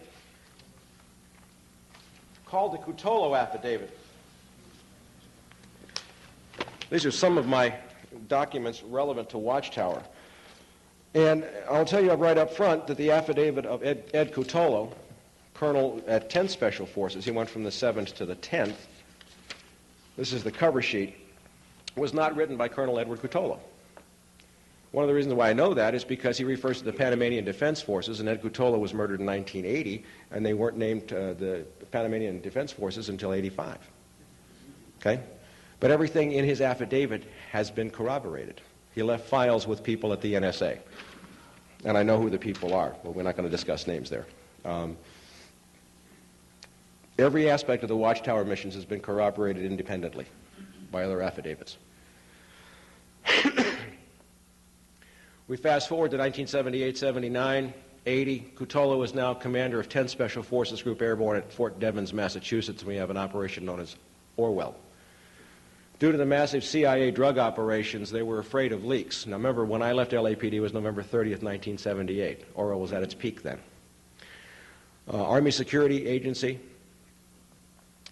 called the Cutolo Affidavit. These are some of my documents relevant to Watchtower. And I'll tell you right up front that the affidavit of Ed Cutolo, colonel at 10th Special Forces, he went from the 7th to the 10th, this is the cover sheet, was not written by Colonel Edward Cutolo. One of the reasons why I know that is because he refers to the Panamanian Defense Forces, and Ed Cutolo was murdered in 1980, and they weren't named the Panamanian Defense Forces until 85. Okay? But everything in his affidavit has been corroborated. He left files with people at the NSA. And I know who the people are, but we're not going to discuss names there. Every aspect of the Watchtower missions has been corroborated independently by other affidavits. We fast forward to 1978, 79, 80. Cutolo is now commander of 10th Special Forces Group Airborne at Fort Devens, Massachusetts, and we have an operation known as Orwell. Due to the massive CIA drug operations, they were afraid of leaks. Now remember, when I left LAPD, it was November 30th, 1978. Orwell was at its peak then. Army Security Agency,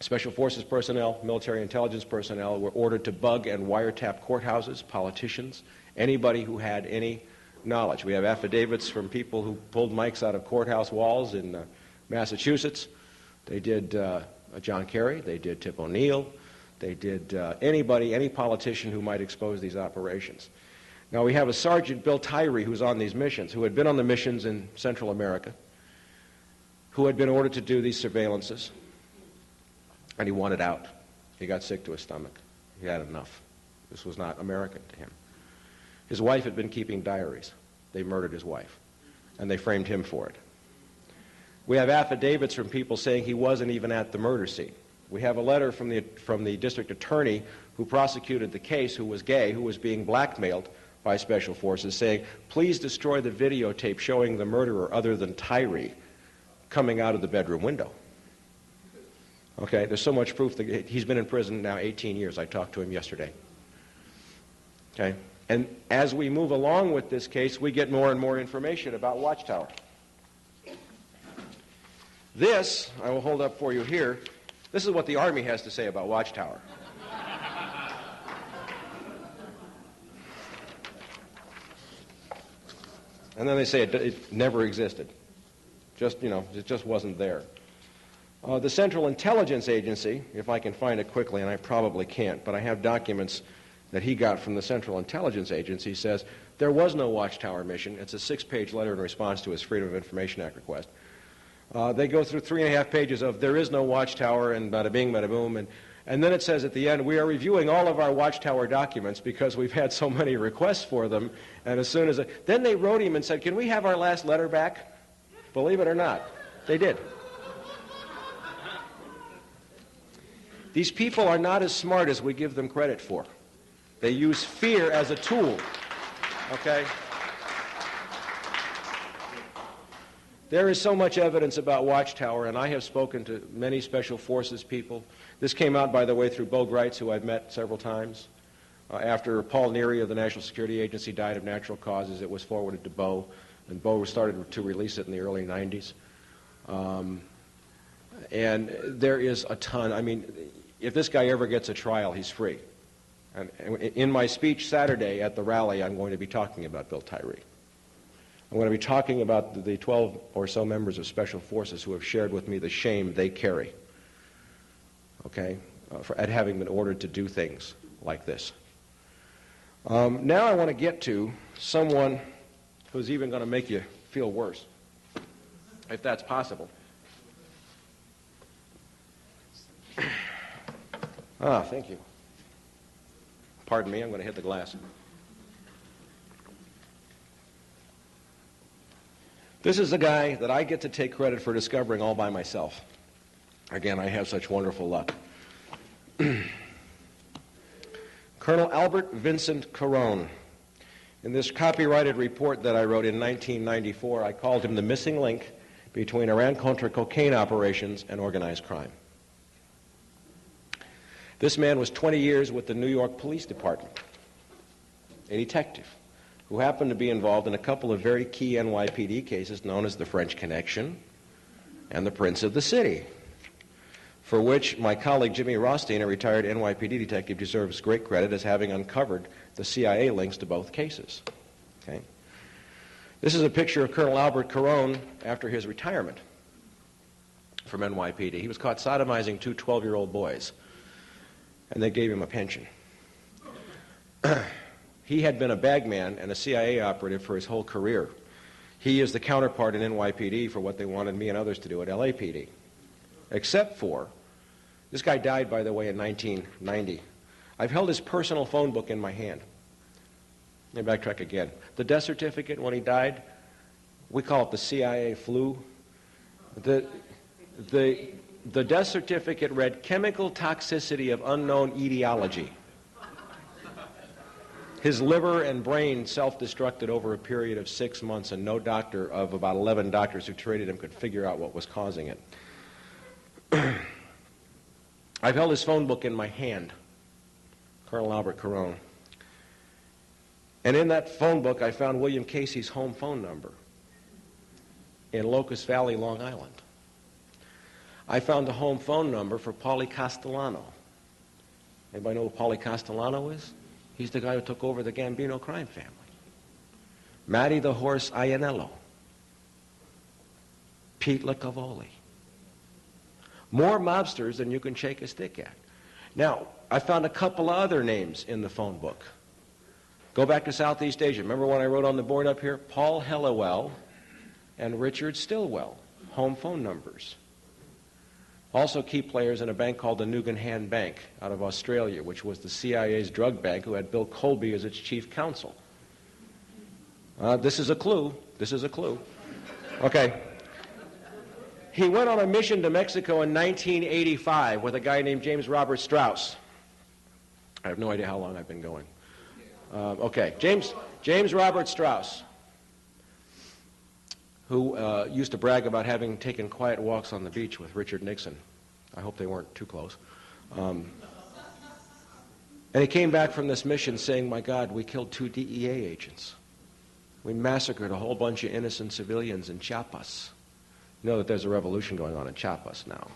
Special Forces personnel, military intelligence personnel were ordered to bug and wiretap courthouses, politicians, anybody who had any knowledge. We have affidavits from people who pulled mics out of courthouse walls in Massachusetts. They did John Kerry, they did Tip O'Neill, they did anybody, any politician who might expose these operations. Now we have a Sergeant Bill Tyree who's on these missions, who had been on the missions in Central America, who had been ordered to do these surveillances, and he wanted out. He got sick to his stomach. He had enough. This was not American to him. His wife had been keeping diaries. They murdered his wife, and they framed him for it. We have affidavits from people saying he wasn't even at the murder scene. We have a letter from the district attorney who prosecuted the case, who was gay, who was being blackmailed by Special Forces, saying, please destroy the videotape showing the murderer other than Tyree coming out of the bedroom window. Okay, there's so much proof that he's been in prison now 18 years. I talked to him yesterday. Okay, and as we move along with this case, we get more and more information about Watchtower. This, I will hold up for you here, this is what the Army has to say about Watchtower. And then they say it never existed. It just wasn't there. The Central Intelligence Agency, if I can find it quickly, and I probably can't, but I have documents that he got from the Central Intelligence Agency, says there was no Watchtower mission. It's a 6-page letter in response to his Freedom of Information Act request. They go through 3.5 pages of there is no Watchtower and bada bing, bada boom, and then it says at the end, we are reviewing all of our Watchtower documents because we've had so many requests for them, and as soon as... Then they wrote him and said, can we have our last letter back? Believe it or not, they did. These people are not as smart as we give them credit for. They use fear as a tool, okay? There is so much evidence about Watchtower, and I have spoken to many Special Forces people. This came out, by the way, through Bo Greitz, who I've met several times. After Paul Neary of the National Security Agency died of natural causes, it was forwarded to Bo, and Bo started to release it in the early 90s. And there is a ton. I mean, if this guy ever gets a trial, he's free. And in my speech Saturday at the rally, I'm going to be talking about Bill Tyree. I'm going to be talking about the 12 or so members of Special Forces who have shared with me the shame they carry, okay, at having been ordered to do things like this. Now I want to get to someone who's even going to make you feel worse, if that's possible. Thank you. Pardon me, I'm going to hit the glass. This is the guy that I get to take credit for discovering all by myself. Again, I have such wonderful luck. Colonel Albert Vincent Carone. In this copyrighted report that I wrote in 1994, I called him the missing link between Iran-Contra cocaine operations and organized crime. This man was 20 years with the New York Police Department, a detective who happened to be involved in a couple of very key NYPD cases known as the French Connection and the Prince of the City, for which my colleague Jimmy Rothstein, a retired NYPD detective, deserves great credit as having uncovered the CIA links to both cases. Okay? This is a picture of Colonel Albert Carone after his retirement from NYPD. He was caught sodomizing two 12-year-old boys, and they gave him a pension. He had been a bagman and a CIA operative for his whole career. He is the counterpart in NYPD for what they wanted me and others to do at LAPD. Except for, this guy died, by the way, in 1990. I've held his personal phone book in my hand. Let me backtrack again. The death certificate when he died, we call it the CIA flu. The death certificate read, chemical toxicity of unknown etiology. His liver and brain self-destructed over a period of 6 months, and no doctor of about 11 doctors who treated him could figure out what was causing it. I've held his phone book in my hand, Colonel Albert Carone. And in that phone book, I found William Casey's home phone number in Locust Valley, Long Island. I found the home phone number for Paulie Castellano. Anybody know who Paulie Castellano is? He's the guy who took over the Gambino crime family. Matty the Horse Ianello. Pete Licavoli. More mobsters than you can shake a stick at. Now, I found a couple of other names in the phone book. Go back to Southeast Asia. Remember when I wrote on the board up here? Paul Hellawell and Richard Stillwell. Home phone numbers. Also key players in a bank called the Nugan Bank out of Australia, which was the CIA's drug bank, who had Bill Colby as its chief counsel. This is a clue. This is a clue. Okay. He went on a mission to Mexico in 1985 with a guy named James Robert Strauss. I have no idea how long I've been going. Okay, James Robert Strauss, who used to brag about having taken quiet walks on the beach with Richard Nixon. I hope they weren't too close. And he came back from this mission saying, my God, we killed 2 DEA agents. We massacred a whole bunch of innocent civilians in Chiapas. You know that there's a revolution going on in Chiapas now.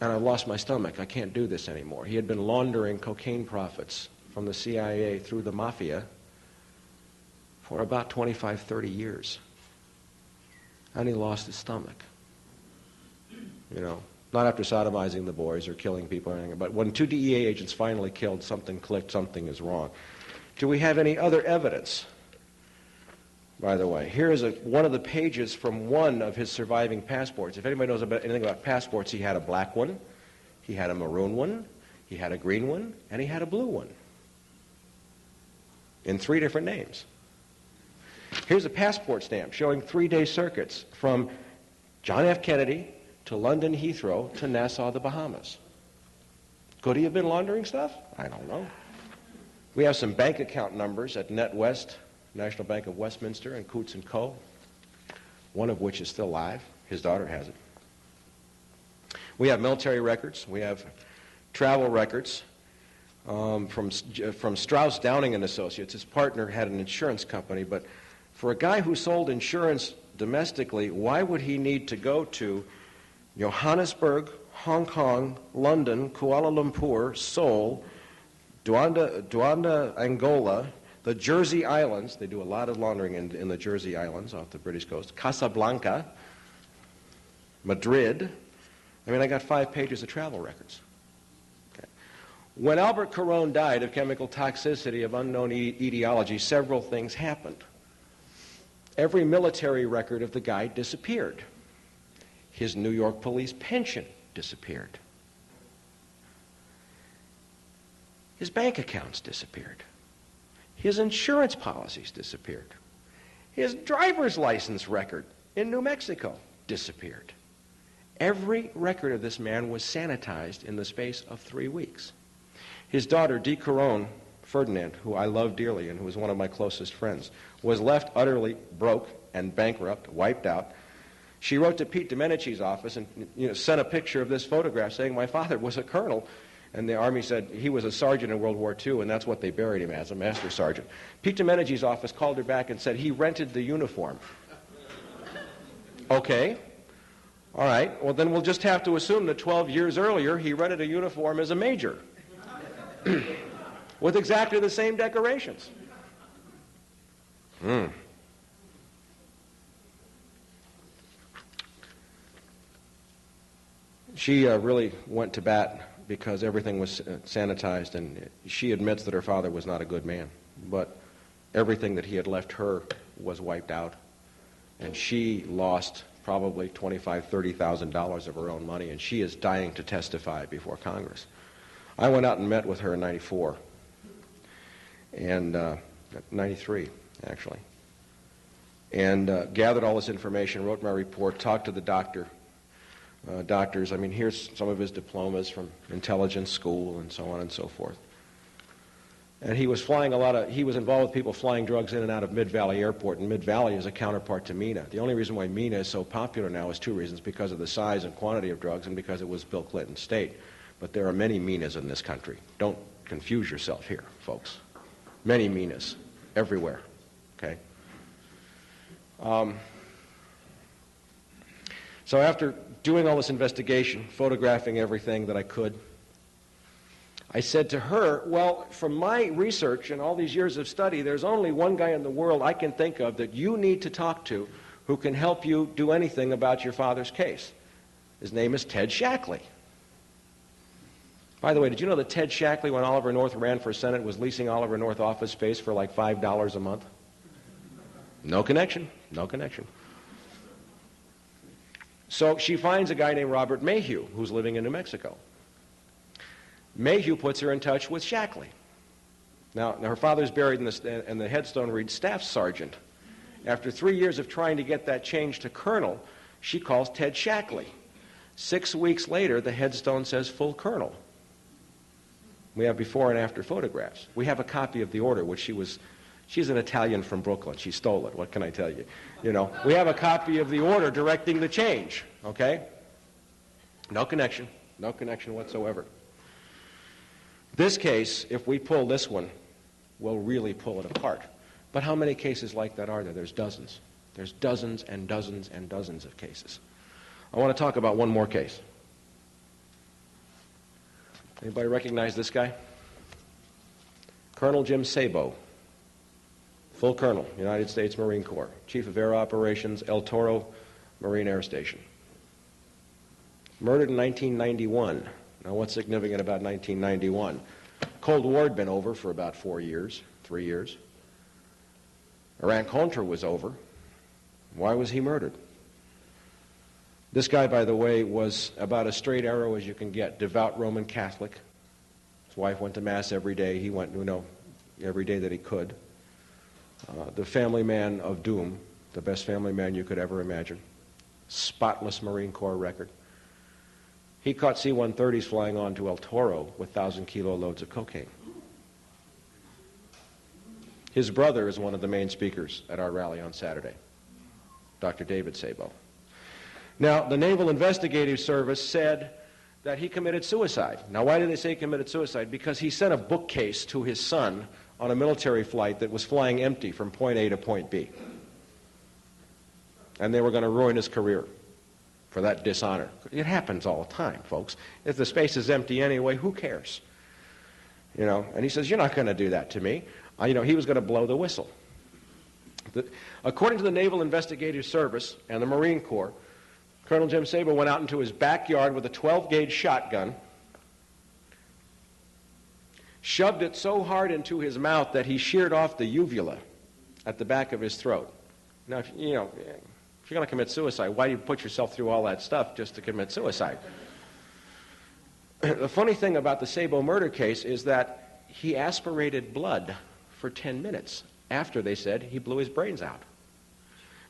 And I've lost my stomach. I can't do this anymore. He had been laundering cocaine profits from the CIA through the mafia for about 25, 30 years. And he lost his stomach. You know, not after sodomizing the boys or killing people or anything, but when 2 DEA agents finally killed, something clicked, something is wrong. Do we have any other evidence? By the way, here is one of the pages from one of his surviving passports. If anybody knows anything about passports, he had a black one, he had a maroon one, he had a green one, and he had a blue one. In 3 different names. Here's a passport stamp showing 3-day circuits from John F. Kennedy to London Heathrow to Nassau, the Bahamas. Could he have been laundering stuff? I don't know. We have some bank account numbers at NetWest, National Bank of Westminster, and Coots & Co., one of which is still alive. His daughter has it. We have military records. We have travel records from Strauss, Downing & Associates. His partner had an insurance company, but for a guy who sold insurance domestically, why would he need to go to Johannesburg, Hong Kong, London, Kuala Lumpur, Seoul, Luanda, Angola, the Jersey Islands? They do a lot of laundering in the Jersey Islands off the British coast. Casablanca, Madrid. I mean, I got 5 pages of travel records. Okay. When Albert Caron died of chemical toxicity of unknown etiology, several things happened. Every military record of the guy disappeared. His New York police pension disappeared. His bank accounts disappeared. His insurance policies disappeared. His driver's license record in New Mexico disappeared. Every record of this man was sanitized in the space of 3 weeks. His daughter, Dee Caron Ferdinand, who I love dearly and who was one of my closest friends, was left utterly broke and bankrupt, wiped out. She wrote to Pete Domenici's office and sent a picture of this photograph saying, my father was a colonel. And the Army said he was a sergeant in World War II, and that's what they buried him as, a master sergeant. Pete Domenici's office called her back and said he rented the uniform. Okay. All right. Well, then we'll just have to assume that 12 years earlier he rented a uniform as a major with exactly the same decorations. She really went to bat because everything was sanitized, and she admits that her father was not a good man, but everything that he had left her was wiped out, and she lost probably $25,000, $30,000 of her own money, and she is dying to testify before Congress. I went out and met with her in 94, and 93, actually, and gathered all this information, wrote my report, talked to the doctors. I mean, here's some of his diplomas from intelligence school and so on and so forth. And he was he was involved with people flying drugs in and out of Mid-Valley Airport, and Mid-Valley is a counterpart to Mena. The only reason why Mena is so popular now is 2 reasons: because of the size and quantity of drugs and because it was Bill Clinton's state. But there are many Menas in this country. Don't confuse yourself here, folks. Many Menas everywhere, okay? So after doing all this investigation, photographing everything that I could, I said to her, well, from my research and all these years of study, there's only one guy in the world I can think of that you need to talk to who can help you do anything about your father's case. His name is Ted Shackley. By the way, did you know that Ted Shackley, when Oliver North ran for Senate, was leasing Oliver North office space for like $5 a month? No connection. No connection. So she finds a guy named Robert Mayhew, who's living in New Mexico. Mayhew puts her in touch with Shackley. Now her father's buried and the headstone reads Staff Sergeant. After 3 years of trying to get that changed to Colonel, she calls Ted Shackley. 6 weeks later, the headstone says Full Colonel. We have before and after photographs. We have a copy of the order, which she's an Italian from Brooklyn. She stole it. What can I tell you? We have a copy of the order directing the change, okay? No connection whatsoever. This case, if we pull this one, we'll really pull it apart. But how many cases like that are there? There's dozens. There's dozens and dozens and dozens of cases. I want to talk about one more case. Anybody recognize this guy? Colonel Jim Sabo. full colonel, United States Marine Corps, Chief of Air Operations, El Toro Marine Air Station. Murdered in 1991. Now, what's significant about 1991? Cold War had been over for about 3 years. Iran-Contra was over. Why was he murdered? This guy, by the way, was about as straight arrow as you can get, devout Roman Catholic. His wife went to Mass every day. He went, every day that he could. The family man of doom, the best family man you could ever imagine. Spotless Marine Corps record. He caught C-130s flying onto El Toro with 1,000-kilo loads of cocaine. His brother is one of the main speakers at our rally on Saturday, Dr. David Sabo. Now, the Naval Investigative Service said that he committed suicide. Now, why did they say he committed suicide? Because he sent a bookcase to his son on a military flight that was flying empty from point A to point B. And they were going to ruin his career for that dishonor. It happens all the time, folks. If the space is empty anyway, who cares? And he says, you're not going to do that to me. He was going to blow the whistle. According to the Naval Investigative Service and the Marine Corps, Colonel Jim Sabo went out into his backyard with a 12-gauge shotgun, shoved it so hard into his mouth that he sheared off the uvula at the back of his throat. Now, if you're going to commit suicide, why do you put yourself through all that stuff just to commit suicide? The funny thing about the Sabo murder case is that he aspirated blood for 10 minutes after they said he blew his brains out.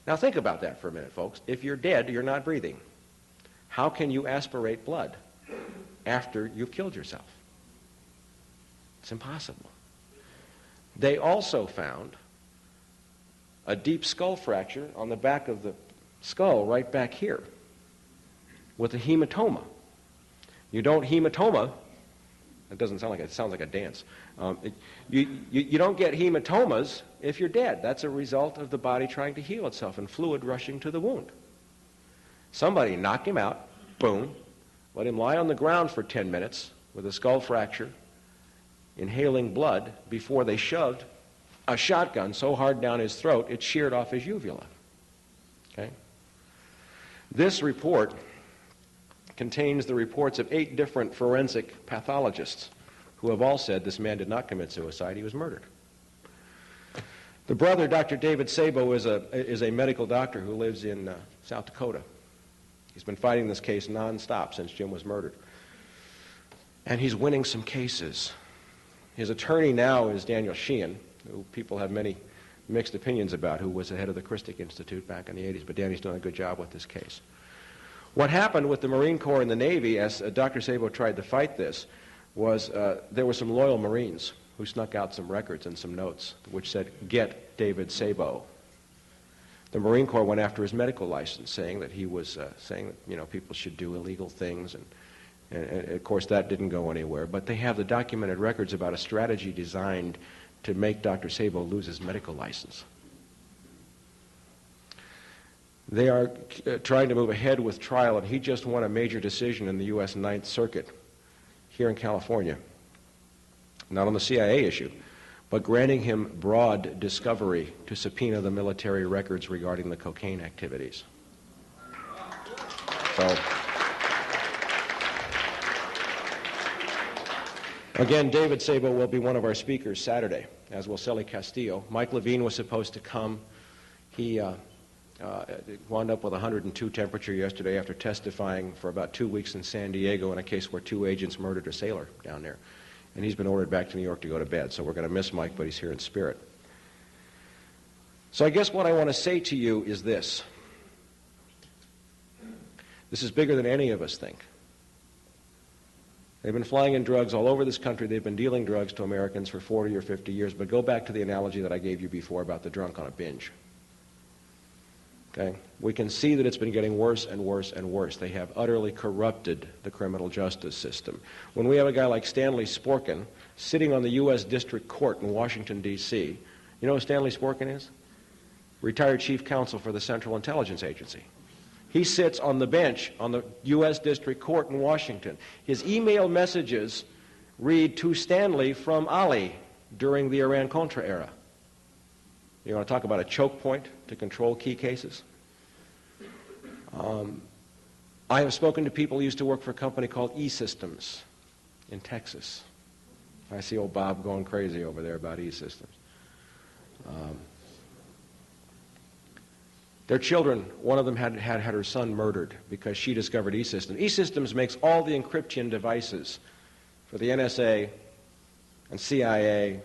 Now think about that for a minute, folks. If you're dead, you're not breathing. How can you aspirate blood after you've killed yourself? It's impossible. They also found a deep skull fracture on the back of the skull right back here with a hematoma. You don't hematoma, it doesn't sound like it sounds like a dance. You don't get hematomas if you're dead. That's a result of the body trying to heal itself and fluid rushing to the wound. Somebody knocked him out, boom, let him lie on the ground for 10 minutes with a skull fracture, inhaling blood before they shoved a shotgun so hard down his throat it sheared off his uvula. Okay? This report contains the reports of 8 different forensic pathologists who have all said this man did not commit suicide, he was murdered. The brother, Dr. David Sabo, is a medical doctor who lives in South Dakota. He's been fighting this case nonstop since Jim was murdered. And he's winning some cases. His attorney now is Daniel Sheehan, who people have many mixed opinions about, who was the head of the Christic Institute back in the 80s, but Danny's done a good job with this case. What happened with the Marine Corps and the Navy, as Dr. Sabo tried to fight this, was there were some loyal Marines who snuck out some records and some notes which said, "Get David Sabo." The Marine Corps went after his medical license, saying that he was saying that people should do illegal things, and of course that didn't go anywhere. But they have the documented records about a strategy designed to make Dr. Sabo lose his medical license. They are trying to move ahead with trial, and he just won a major decision in the U.S. Ninth Circuit here in California, not on the CIA issue, but granting him broad discovery to subpoena the military records regarding the cocaine activities. So, again, David Sabo will be one of our speakers Saturday, as will Celly Castillo. Mike Levine was supposed to come. He wound up with 102 temperature yesterday after testifying for about 2 weeks in San Diego in a case where 2 agents murdered a sailor down there. And he's been ordered back to New York to go to bed, so we're going to miss Mike, but he's here in spirit. So I guess what I want to say to you is this. This is bigger than any of us think. They've been flying in drugs all over this country. They've been dealing drugs to Americans for 40 or 50 years, but go back to the analogy that I gave you before about the drunk on a binge. Okay? We can see that it's been getting worse and worse and worse. They have utterly corrupted the criminal justice system. When we have a guy like Stanley Sporkin sitting on the U.S. District Court in Washington, D.C., you know who Stanley Sporkin is? Retired Chief Counsel for the Central Intelligence Agency. He sits on the bench on the U.S. District Court in Washington. His email messages read to Stanley from Ali during the Iran-Contra era. You want to talk about a choke point to control key cases? I have spoken to people who used to work for a company called E-Systems in Texas. I see old Bob going crazy over there about E-Systems. Their children, one of them had her son murdered because she discovered E-Systems. E-Systems makes all the encryption devices for the NSA and CIA.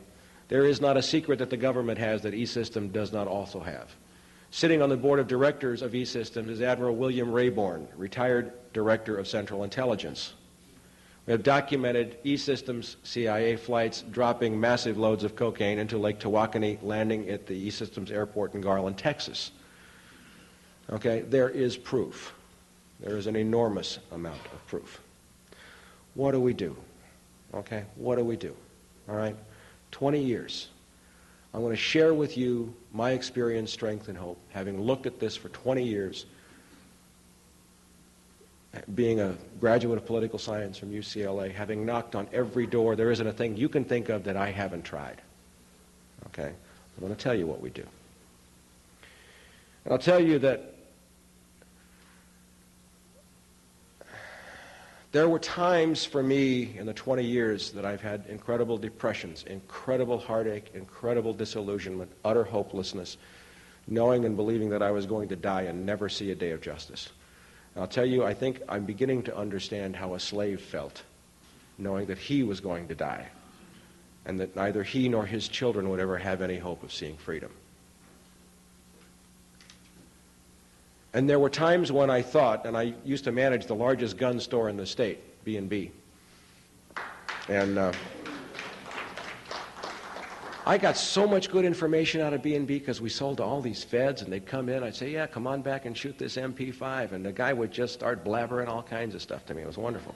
There is not a secret that the government has that E-Systems does not also have. Sitting on the board of directors of E-Systems is Admiral William Rayborn, retired director of Central Intelligence. We have documented E-Systems CIA flights dropping massive loads of cocaine into Lake Tawakoni, landing at the E-Systems airport in Garland, Texas. Okay, there is proof. There is an enormous amount of proof. What do we do? Okay, what do we do? All right, 20 years. I'm going to share with you my experience, strength, and hope, having looked at this for 20 years, being a graduate of political science from UCLA, having knocked on every door. There isn't a thing you can think of that I haven't tried. Okay? I'm going to tell you what we do. And I'll tell you that there were times for me in the 20 years that I've had incredible depressions, incredible heartache, incredible disillusionment, utter hopelessness, knowing and believing that I was going to die and never see a day of justice. And I'll tell you, I think I'm beginning to understand how a slave felt, knowing that he was going to die, and that neither he nor his children would ever have any hope of seeing freedom. And there were times when I thought, and I used to manage the largest gun store in the state, B&B. And I got so much good information out of B&B because we sold to all these feds, and they'd come in. I'd say, yeah, come on back and shoot this MP5. And the guy would just start blabbering all kinds of stuff to me. It was wonderful.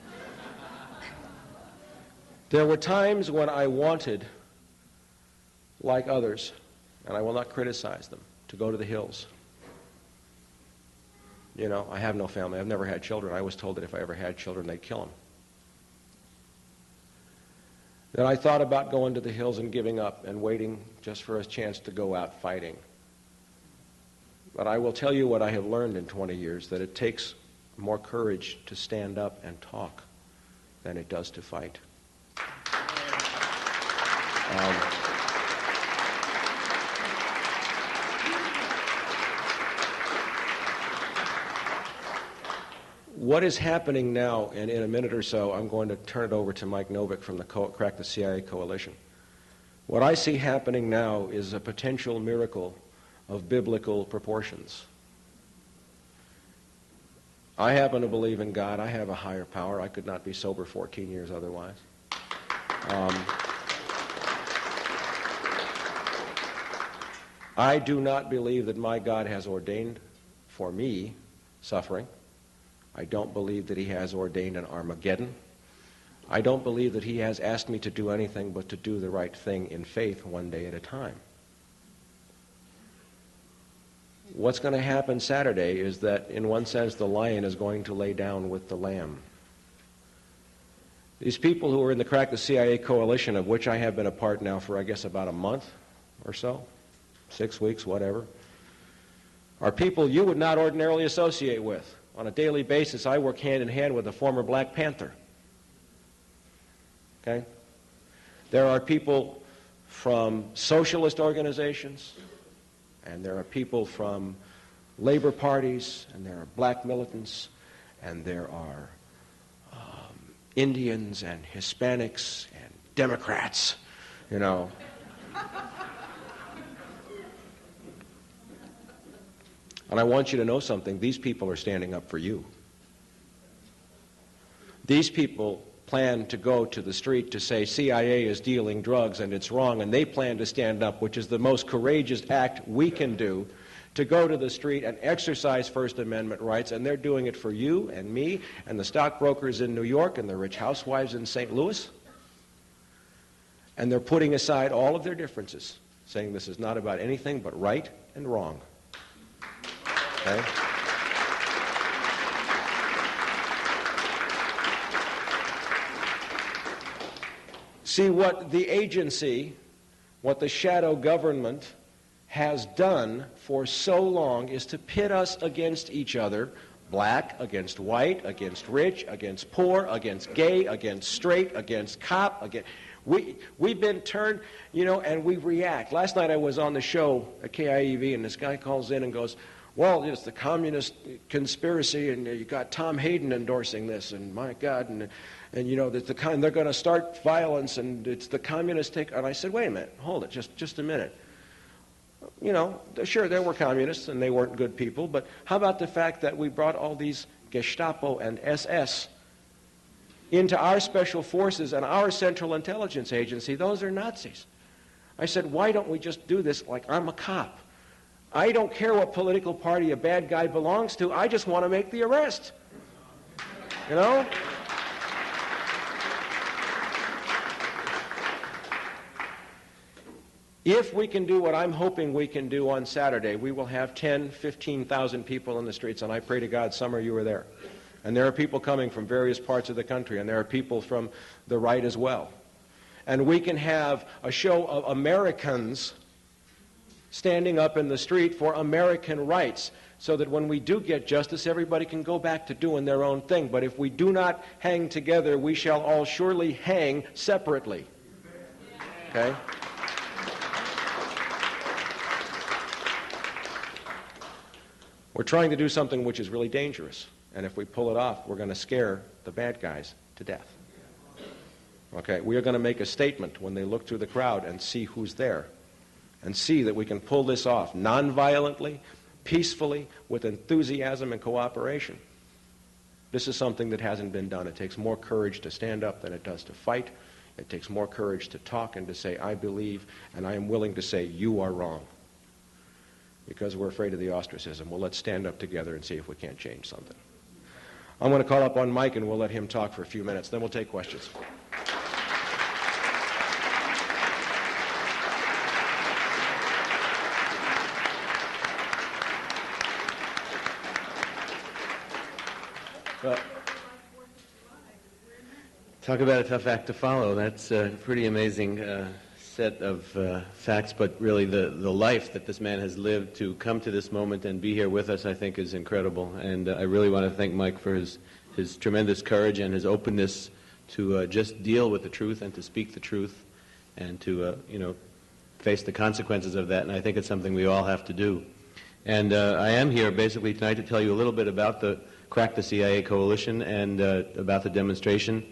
There were times when I wanted, like others, and I will not criticize them, to go to the hills. You know, I have no family. I've never had children. I was told that if I ever had children, they'd kill them. Then I thought about going to the hills and giving up and waiting just for a chance to go out fighting. But I will tell you what I have learned in 20 years, that it takes more courage to stand up and talk than it does to fight. What is happening now, and in a minute or so, I'm going to turn it over to Mike Novick from the Crack the CIA Coalition. What I see happening now is a potential miracle of biblical proportions. I happen to believe in God. I have a higher power. I could not be sober 14 years otherwise. I do not believe that my God has ordained for me suffering. I don't believe that he has ordained an Armageddon. I don't believe that he has asked me to do anything but to do the right thing in faith one day at a time. What's going to happen Saturday is that, in one sense, the lion is going to lay down with the lamb. These people who are in the Crack the CIA Coalition, of which I have been a part now for, I guess, about a month or so, 6 weeks, whatever, are people you would not ordinarily associate with. On a daily basis, I work hand in hand with a former Black Panther. Okay? There are people from socialist organizations, and there are people from labor parties, and there are black militants, and there are Indians and Hispanics and Democrats, you know. And I want you to know something. These people are standing up for you. These people plan to go to the street to say CIA is dealing drugs and it's wrong, and they plan to stand up, which is the most courageous act we can do, to go to the street and exercise First Amendment rights, and they're doing it for you and me and the stockbrokers in New York and the rich housewives in St. Louis. And they're putting aside all of their differences, saying this is not about anything but right and wrong. Okay? See, what the agency, what the shadow government has done for so long is to pit us against each other, black against white, against rich, against poor, against gay, against straight, against cop, against... We've been turned, and we react. Last night I was on the show at KIEV, and this guy calls in and goes, well, it's the communist conspiracy, and you got Tom Hayden endorsing this, and my God, and they're going to start violence, and it's the communist take. And I said, wait a minute, hold it, just a minute. Sure, there were communists, and they weren't good people, but how about the fact that we brought all these Gestapo and SS into our special forces and our Central Intelligence Agency? Those are Nazis. I said, why don't we just do this like I'm a cop? I don't care what political party a bad guy belongs to. I just want to make the arrest. If we can do what I'm hoping we can do on Saturday, we will have 10, 15,000 people in the streets, and I pray to God some of you are there. And there are people coming from various parts of the country, and there are people from the right as well. And we can have a show of Americans standing up in the street for American rights, so that when we do get justice, everybody can go back to doing their own thing. But if we do not hang together, we shall all surely hang separately. Okay? We're trying to do something which is really dangerous. And if we pull it off, we're going to scare the bad guys to death. Okay? We are going to make a statement when they look through the crowd and see who's there, and see that we can pull this off non-violently, peacefully, with enthusiasm and cooperation. This is something that hasn't been done. It takes more courage to stand up than it does to fight. It takes more courage to talk and to say, I believe, and I am willing to say, you are wrong. Because we're afraid of the ostracism. Well, let's stand up together and see if we can't change something. I'm going to call up on Mike, and we'll let him talk for a few minutes. Then we'll take questions. Well, talk about a tough act to follow. That's a pretty amazing set of facts, but really the life that this man has lived to come to this moment and be here with us, I think, is incredible. And I really want to thank Mike for his tremendous courage and his openness to just deal with the truth and to speak the truth and to, face the consequences of that. And I think it's something we all have to do. And I am here basically tonight to tell you a little bit about the Crack the CIA Coalition and about the demonstration.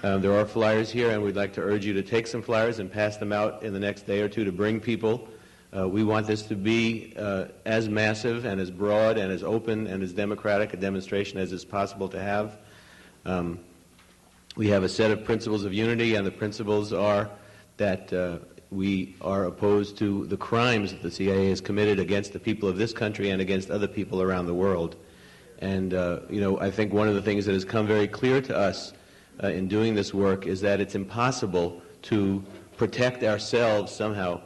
There are flyers here, and we'd like to urge you to take some flyers and pass them out in the next day or two to bring people. We want this to be as massive and as broad and as open and as democratic a demonstration as is possible to have. We have a set of principles of unity, and the principles are that we are opposed to the crimes that the CIA has committed against the people of this country and against other people around the world. And, I think one of the things that has come very clear to us in doing this work is that it's impossible to protect ourselves somehow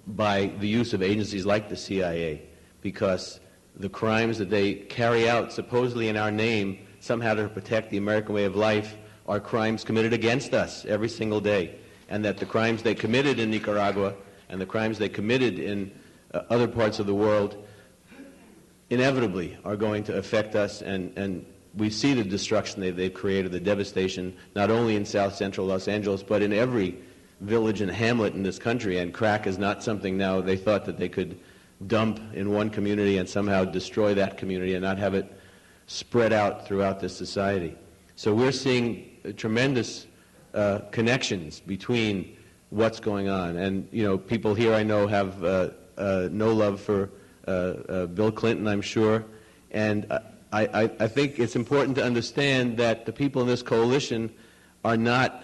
by the use of agencies like the CIA, because the crimes that they carry out supposedly in our name somehow to protect the American way of life are crimes committed against us every single day, and that the crimes they committed in Nicaragua and the crimes they committed in other parts of the world inevitably are going to affect us, and we see the destruction they've created, the devastation, not only in south central Los Angeles, but in every village and hamlet in this country. And crack is not something now they thought that they could dump in one community and somehow destroy that community and not have it spread out throughout this society. So we're seeing tremendous connections between what's going on. And, people here I know have no love for Bill Clinton, I'm sure. And I think it's important to understand that the people in this coalition are not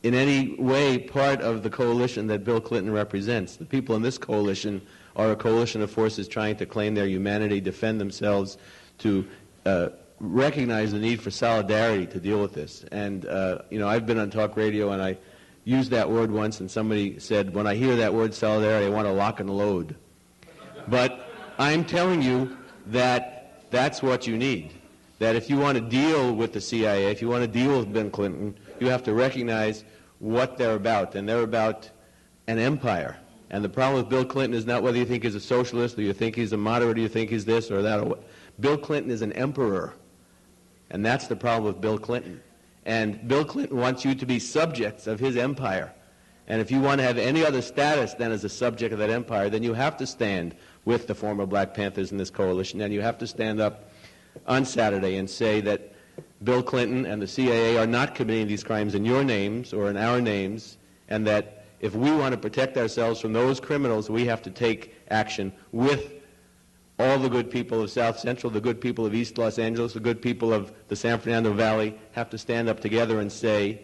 in any way part of the coalition that Bill Clinton represents. The people in this coalition are a coalition of forces trying to claim their humanity, defend themselves, to recognize the need for solidarity to deal with this. And, I've been on talk radio, and I used that word once, and somebody said, when I hear that word solidarity, I want to lock and load. But I'm telling you that that's what you need. That if you want to deal with the CIA, if you want to deal with Bill Clinton, you have to recognize what they're about. And they're about an empire. And the problem with Bill Clinton is not whether you think he's a socialist or you think he's a moderate or you think he's this or that. Or what. Bill Clinton is an emperor. And that's the problem with Bill Clinton. And Bill Clinton wants you to be subjects of his empire. And if you want to have any other status than as a subject of that empire, then you have to stand with the former Black Panthers in this coalition, and you have to stand up on Saturday and say that Bill Clinton and the CIA are not committing these crimes in your names or in our names, and that if we want to protect ourselves from those criminals, we have to take action with all the good people of South Central, the good people of East Los Angeles, the good people of the San Fernando Valley, have to stand up together and say,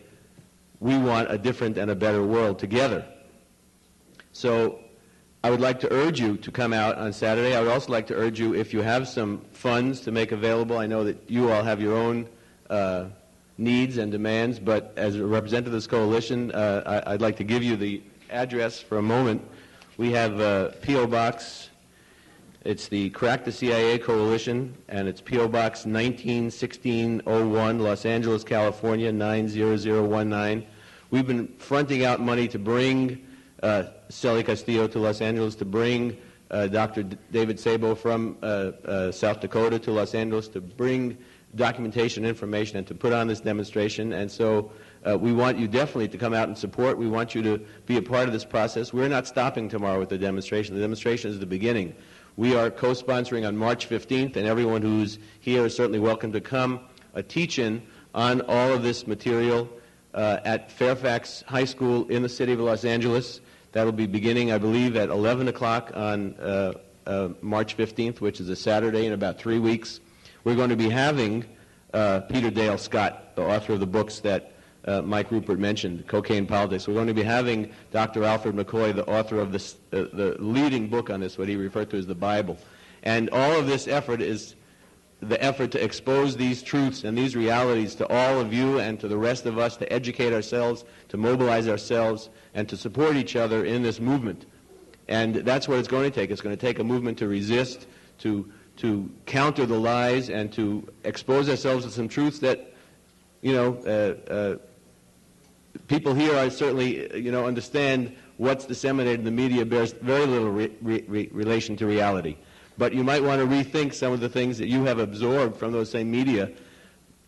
we want a different and a better world together. So I would like to urge you to come out on Saturday. I would also like to urge you, if you have some funds to make available, I know that you all have your own needs and demands, but as a representative of this coalition, I'd like to give you the address for a moment. We have P.O. Box. It's the Crack the CIA Coalition, and it's P.O. Box 191601, Los Angeles, California, 90019. We've been fronting out money to bring Celi Castillo to Los Angeles, to bring Dr. David Sabo from South Dakota to Los Angeles, to bring documentation, information, and to put on this demonstration. And so we want you definitely to come out and support. We want you to be a part of this process. We're not stopping tomorrow with the demonstration. The demonstration is the beginning. We are co-sponsoring on March 15th, and everyone who's here is certainly welcome to come, a teach-in on all of this material at Fairfax High School in the city of Los Angeles. That will be beginning, I believe, at 11 o'clock on March 15th, which is a Saturday in about 3 weeks. We're going to be having Peter Dale Scott, the author of the books that Mike Ruppert mentioned, Cocaine Politics. We're going to be having Dr. Alfred McCoy, the author of this, the leading book on this, what he referred to as the Bible. And all of this effort is the effort to expose these truths and these realities to all of you and to the rest of us, to educate ourselves, to mobilize ourselves, and to support each other in this movement. And that's what it's going to take. It's going to take a movement to resist, to counter the lies, and to expose ourselves to some truths that, people here are certainly, understand what's disseminated in the media bears very little relation to reality. But you might want to rethink some of the things that you have absorbed from those same media,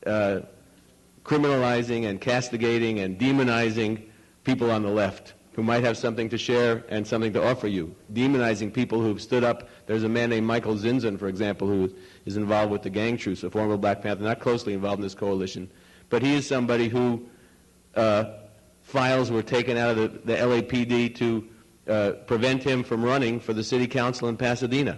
criminalizing and castigating and demonizing people on the left who might have something to share and something to offer you, demonizing people who've stood up. There's a man named Michael Zinzin, for example, who is involved with the gang troops, a former Black Panther, not closely involved in this coalition, but he is somebody who files were taken out of the LAPD to prevent him from running for the city council in Pasadena.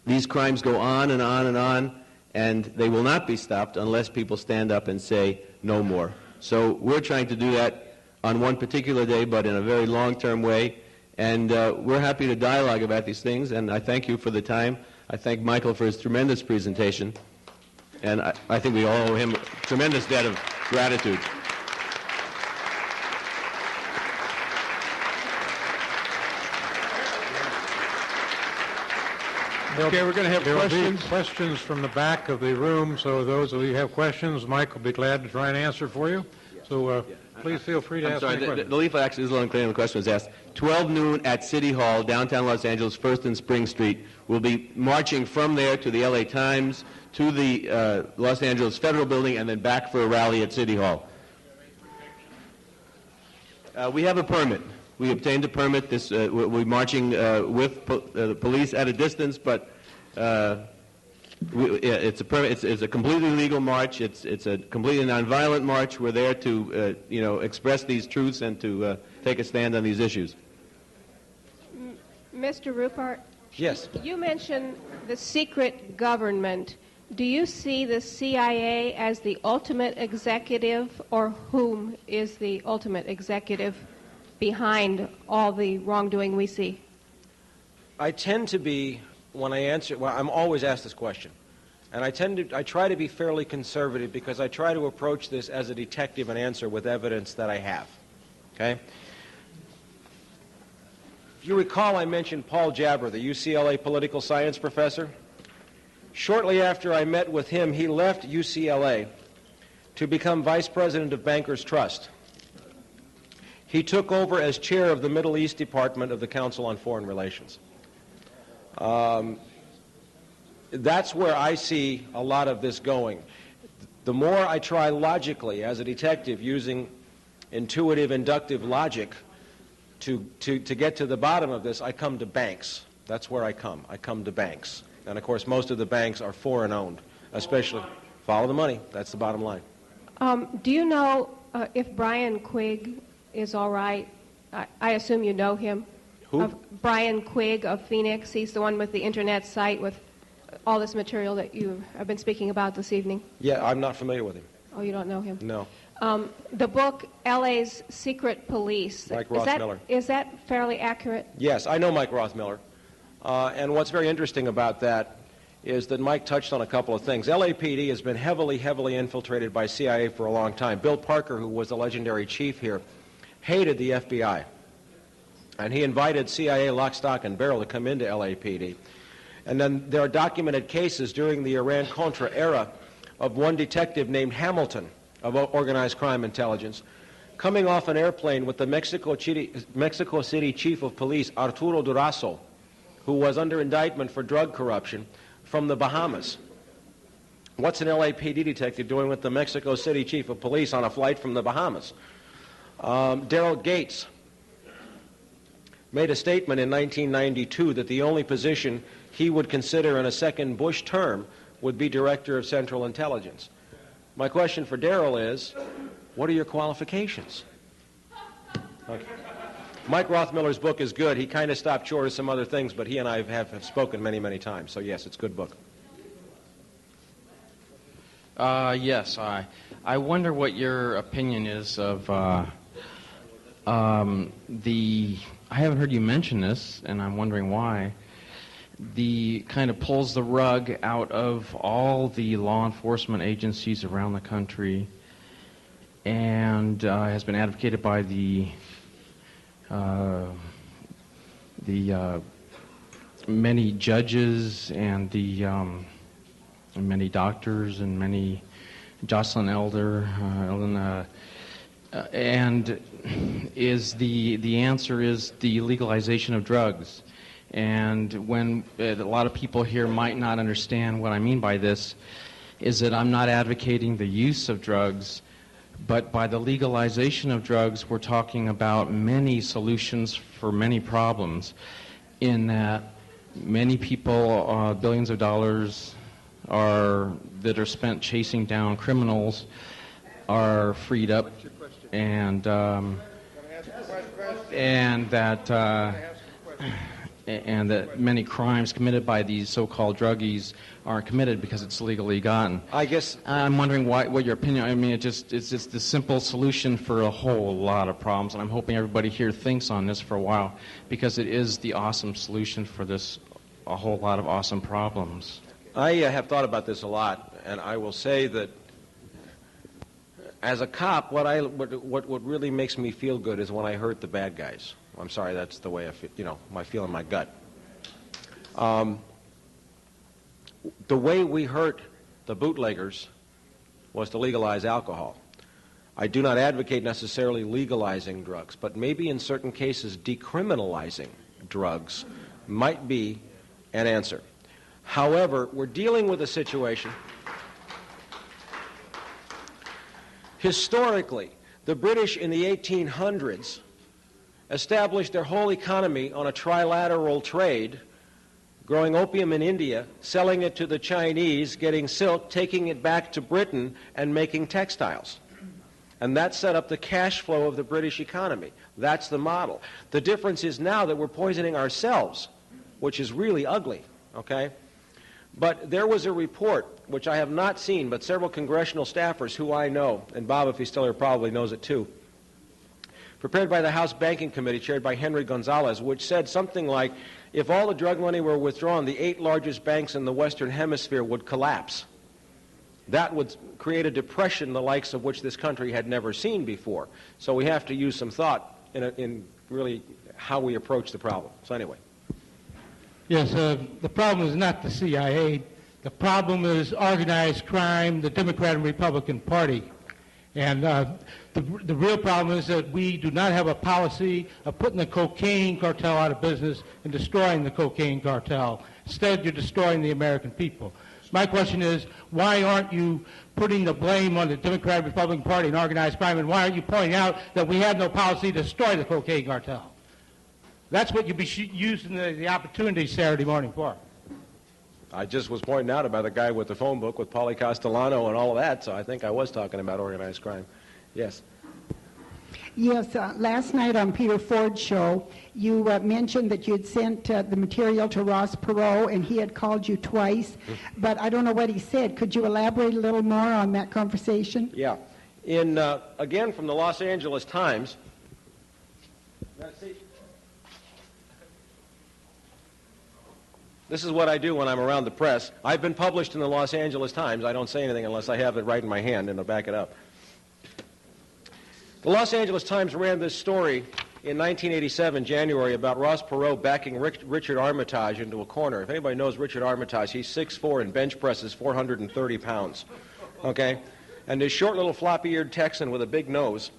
These crimes go on and on and on, and they will not be stopped unless people stand up and say no more. So we're trying to do that on one particular day, but in a very long-term way, and we're happy to dialogue about these things, and I thank you for the time. I thank Michael for his tremendous presentation, and I think we all owe him a tremendous debt of gratitude. Okay, we're going to have questions from the back of the room, so those of you who have questions, Mike will be glad to try and answer for you. So please feel free to ask any questions. The leaflet actually is a little unclear, and the question was asked. 12 noon at City Hall, downtown Los Angeles, 1st and Spring Street. We'll be marching from there to the LA Times, to the Los Angeles Federal Building, and then back for a rally at City Hall. We have a permit. We obtained a permit. We'll be marching with the police at a distance, but it's a permit. It's a completely legal march. It's a completely nonviolent march. We're there to express these truths and to take a stand on these issues. Mr. Ruppert? Yes. You mentioned the secret government. Do you see the CIA as the ultimate executive, or whom is the ultimate executive behind all the wrongdoing we see? I tend to be, when I answer, well, I'm always asked this question, and I try to be fairly conservative because I try to approach this as a detective and answer with evidence that I have. Okay? If you recall, I mentioned Paul Jabber, the UCLA political science professor. Shortly after I met with him, he left UCLA to become vice president of Bankers Trust. he took over as chair of the Middle East Department of the Council on Foreign Relations. That's where I see a lot of this going. The more I try logically as a detective using intuitive, inductive logic to get to the bottom of this, I come to banks. That's where I come. I come to banks. And, of course, most of the banks are foreign-owned, especially. Follow the money. That's the bottom line. Do you know if Brian Quigg is all right? I assume you know him. Who? Brian Quigg of Phoenix. He's the one with the Internet site with all this material that you have been speaking about this evening. Yeah, I'm not familiar with him. Oh, you don't know him? No. The book, L.A.'s Secret Police. Mike Rothmiller. Is that fairly accurate? Yes, I know Mike Rothmiller. And what's very interesting about that is that Mike touched on a couple of things. LAPD has been heavily, heavily infiltrated by CIA for a long time. Bill Parker, who was the legendary chief here, hated the FBI. And he invited CIA lock, stock, and barrel to come into LAPD. And then there are documented cases during the Iran-Contra era of one detective named Hamilton of organized crime intelligence coming off an airplane with the Mexico City Chief of Police, Arturo Durazo, who was under indictment for drug corruption, from the Bahamas. What's an LAPD detective doing with the Mexico City Chief of Police on a flight from the Bahamas? Daryl Gates made a statement in 1992 that the only position he would consider in a second Bush term would be Director of Central Intelligence. My question for Daryl is, what are your qualifications? Okay. Mike Rothmiller's book is good. He kind of stopped short of some other things, but he and I have spoken many, many times. So, yes, it's a good book. Yes, I wonder what your opinion is of I haven't heard you mention this, and I'm wondering why. The kind of pulls the rug out of all the law enforcement agencies around the country, and has been advocated by the many judges and the many doctors and many Jocelyn Elder, and the answer is the legalization of drugs. And when a lot of people here might not understand what I mean by this, is that I'm not advocating the use of drugs, but by the legalization of drugs, we're talking about many solutions for many problems, in that many people, billions of dollars that are spent chasing down criminals are freed up, and that many crimes committed by these so-called druggies aren't committed because it's legally gotten. I guess I'm wondering what your opinion. I mean, it's just the simple solution for a whole lot of problems, and I'm hoping everybody here thinks on this for a while, because it is the awesome solution for a whole lot of awesome problems. I have thought about this a lot, and I will say that as a cop, what really makes me feel good is when I hurt the bad guys. I'm sorry, that's the way I feel, I feel in my gut. The way we hurt the bootleggers was to legalize alcohol. I do not advocate necessarily legalizing drugs, but maybe in certain cases decriminalizing drugs might be an answer. However, we're dealing with a situation. Historically, the British in the 1800s established their whole economy on a trilateral trade, growing opium in India, selling it to the Chinese, getting silk, taking it back to Britain, and making textiles. And that set up the cash flow of the British economy. That's the model. The difference is now that we're poisoning ourselves, which is really ugly, okay? But there was a report, which I have not seen, but several congressional staffers who I know, and Bob, if he's still here, probably knows it too, prepared by the House Banking Committee, chaired by Henry Gonzalez, which said something like, if all the drug money were withdrawn, the 8 largest banks in the Western Hemisphere would collapse. That would create a depression the likes of which this country had never seen before. So we have to use some thought in really how we approach the problem. So anyway. Yes, the problem is not the CIA. The problem is organized crime, the Democrat and Republican Party. And the real problem is that we do not have a policy of putting the cocaine cartel out of business and destroying the cocaine cartel. Instead, you're destroying the American people. My question is, why aren't you putting the blame on the Democratic Republican Party and organized crime, and why aren't you pointing out that we have no policy to destroy the cocaine cartel? That's what you'd be using the opportunity Saturday morning for. I just was pointing out about the guy with the phone book with Paulie Castellano and all of that, so I think I was talking about organized crime. Yes. Yes, last night on Peter Ford's show, you mentioned that you had sent the material to Ross Perot, and he had called you twice, but I don't know what he said. Could you elaborate a little more on that conversation? Yeah. Again, from the Los Angeles Times. This is what I do when I'm around the press. I've been published in the Los Angeles Times. I don't say anything unless I have it right in my hand, and I'll back it up. The Los Angeles Times ran this story in 1987, January, about Ross Perot backing Richard Armitage into a corner. If anybody knows Richard Armitage, he's 6'4" and bench presses 430 pounds. Okay? And this short little floppy-eared Texan with a big nose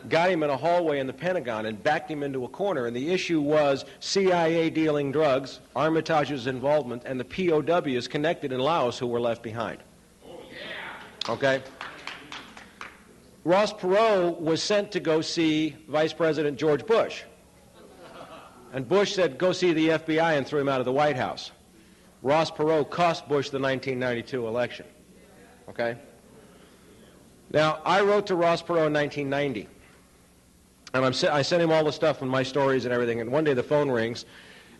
got him in a hallway in the Pentagon and backed him into a corner. And the issue was CIA dealing drugs, Armitage's involvement, and the POWs connected in Laos who were left behind. Okay? Ross Perot was sent to go see Vice President George Bush. And Bush said, go see the FBI, and threw him out of the White House. Ross Perot cost Bush the 1992 election. Okay? Now, I wrote to Ross Perot in 1990. And I sent him all the stuff and my stories and everything. And one day the phone rings,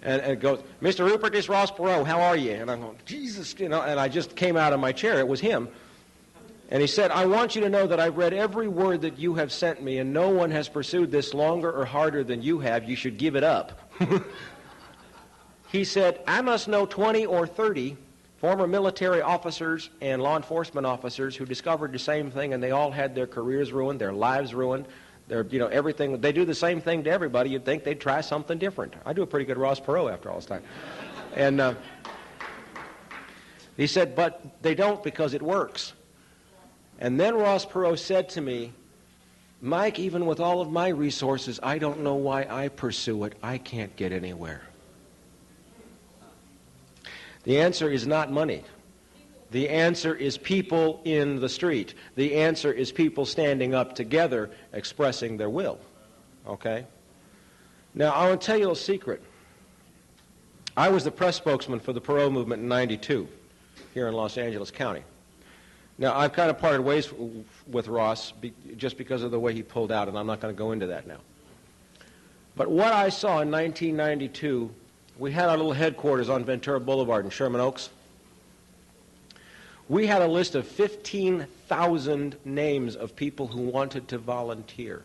and it goes, Mr. Ruppert, this is Ross Perot. How are you? And I'm going, Jesus, and I just came out of my chair. It was him. And he said, I want you to know that I've read every word that you have sent me, and no one has pursued this longer or harder than you have. You should give it up. He said, I must know 20 or 30 former military officers and law enforcement officers who discovered the same thing, and they all had their careers ruined, their lives ruined, their, everything. They do the same thing to everybody. You'd think they'd try something different. I do a pretty good Ross Perot after all this time. And he said, but they don't because it works. And then Ross Perot said to me, Mike, even with all of my resources, I don't know why I pursue it. I can't get anywhere. The answer is not money. The answer is people in the street. The answer is people standing up together expressing their will. Okay? Now, I want to tell you a secret. I was the press spokesman for the Perot movement in '92 here in Los Angeles County. Now, I've kind of parted ways with Ross just because of the way he pulled out, and I'm not going to go into that now. But what I saw in 1992, we had our little headquarters on Ventura Boulevard in Sherman Oaks. We had a list of 15,000 names of people who wanted to volunteer.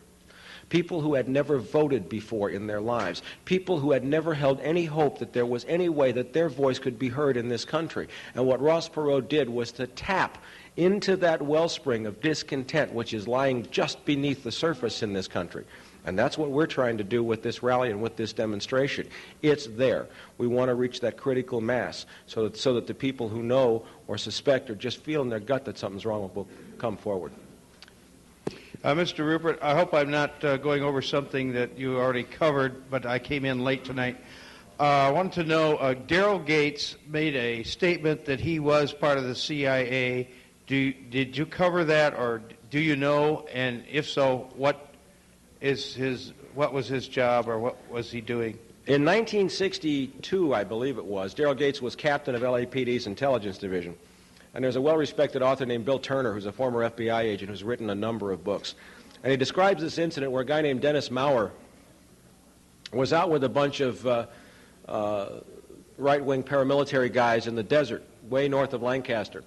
People who had never voted before in their lives. People who had never held any hope that there was any way that their voice could be heard in this country. And what Ross Perot did was to tap into that wellspring of discontent which is lying just beneath the surface in this country. And that's what we're trying to do with this rally and with this demonstration. It's there. We want to reach that critical mass so that the people who know or suspect or just feel in their gut that something's wrong will come forward. Mr. Ruppert, I hope I'm not going over something that you already covered, but I came in late tonight. I wanted to know, Daryl Gates made a statement that he was part of the CIA. Did you cover that, or do you know? And if so, what was his job, or what was he doing? In 1962, I believe it was, Daryl Gates was captain of LAPD's intelligence division. And there's a well-respected author named Bill Turner, who's a former FBI agent who's written a number of books. And he describes this incident where a guy named Dennis Maurer was out with a bunch of right-wing paramilitary guys in the desert, way north of Lancaster.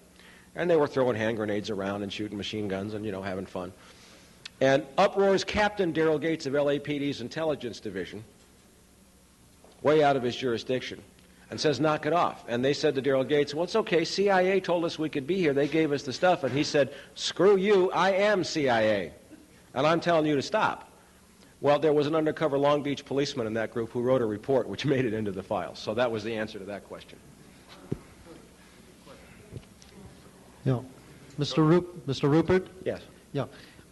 And they were throwing hand grenades around and shooting machine guns and, having fun. And up roars Captain Daryl Gates of LAPD's intelligence division, way out of his jurisdiction, and says, knock it off. And they said to Daryl Gates, well, it's okay, CIA told us we could be here. They gave us the stuff. And he said, screw you, I am CIA. And I'm telling you to stop. Well, there was an undercover Long Beach policeman in that group who wrote a report which made it into the files. So that was the answer to that question. Yeah. Mr. Ruppert? Yes. Yeah.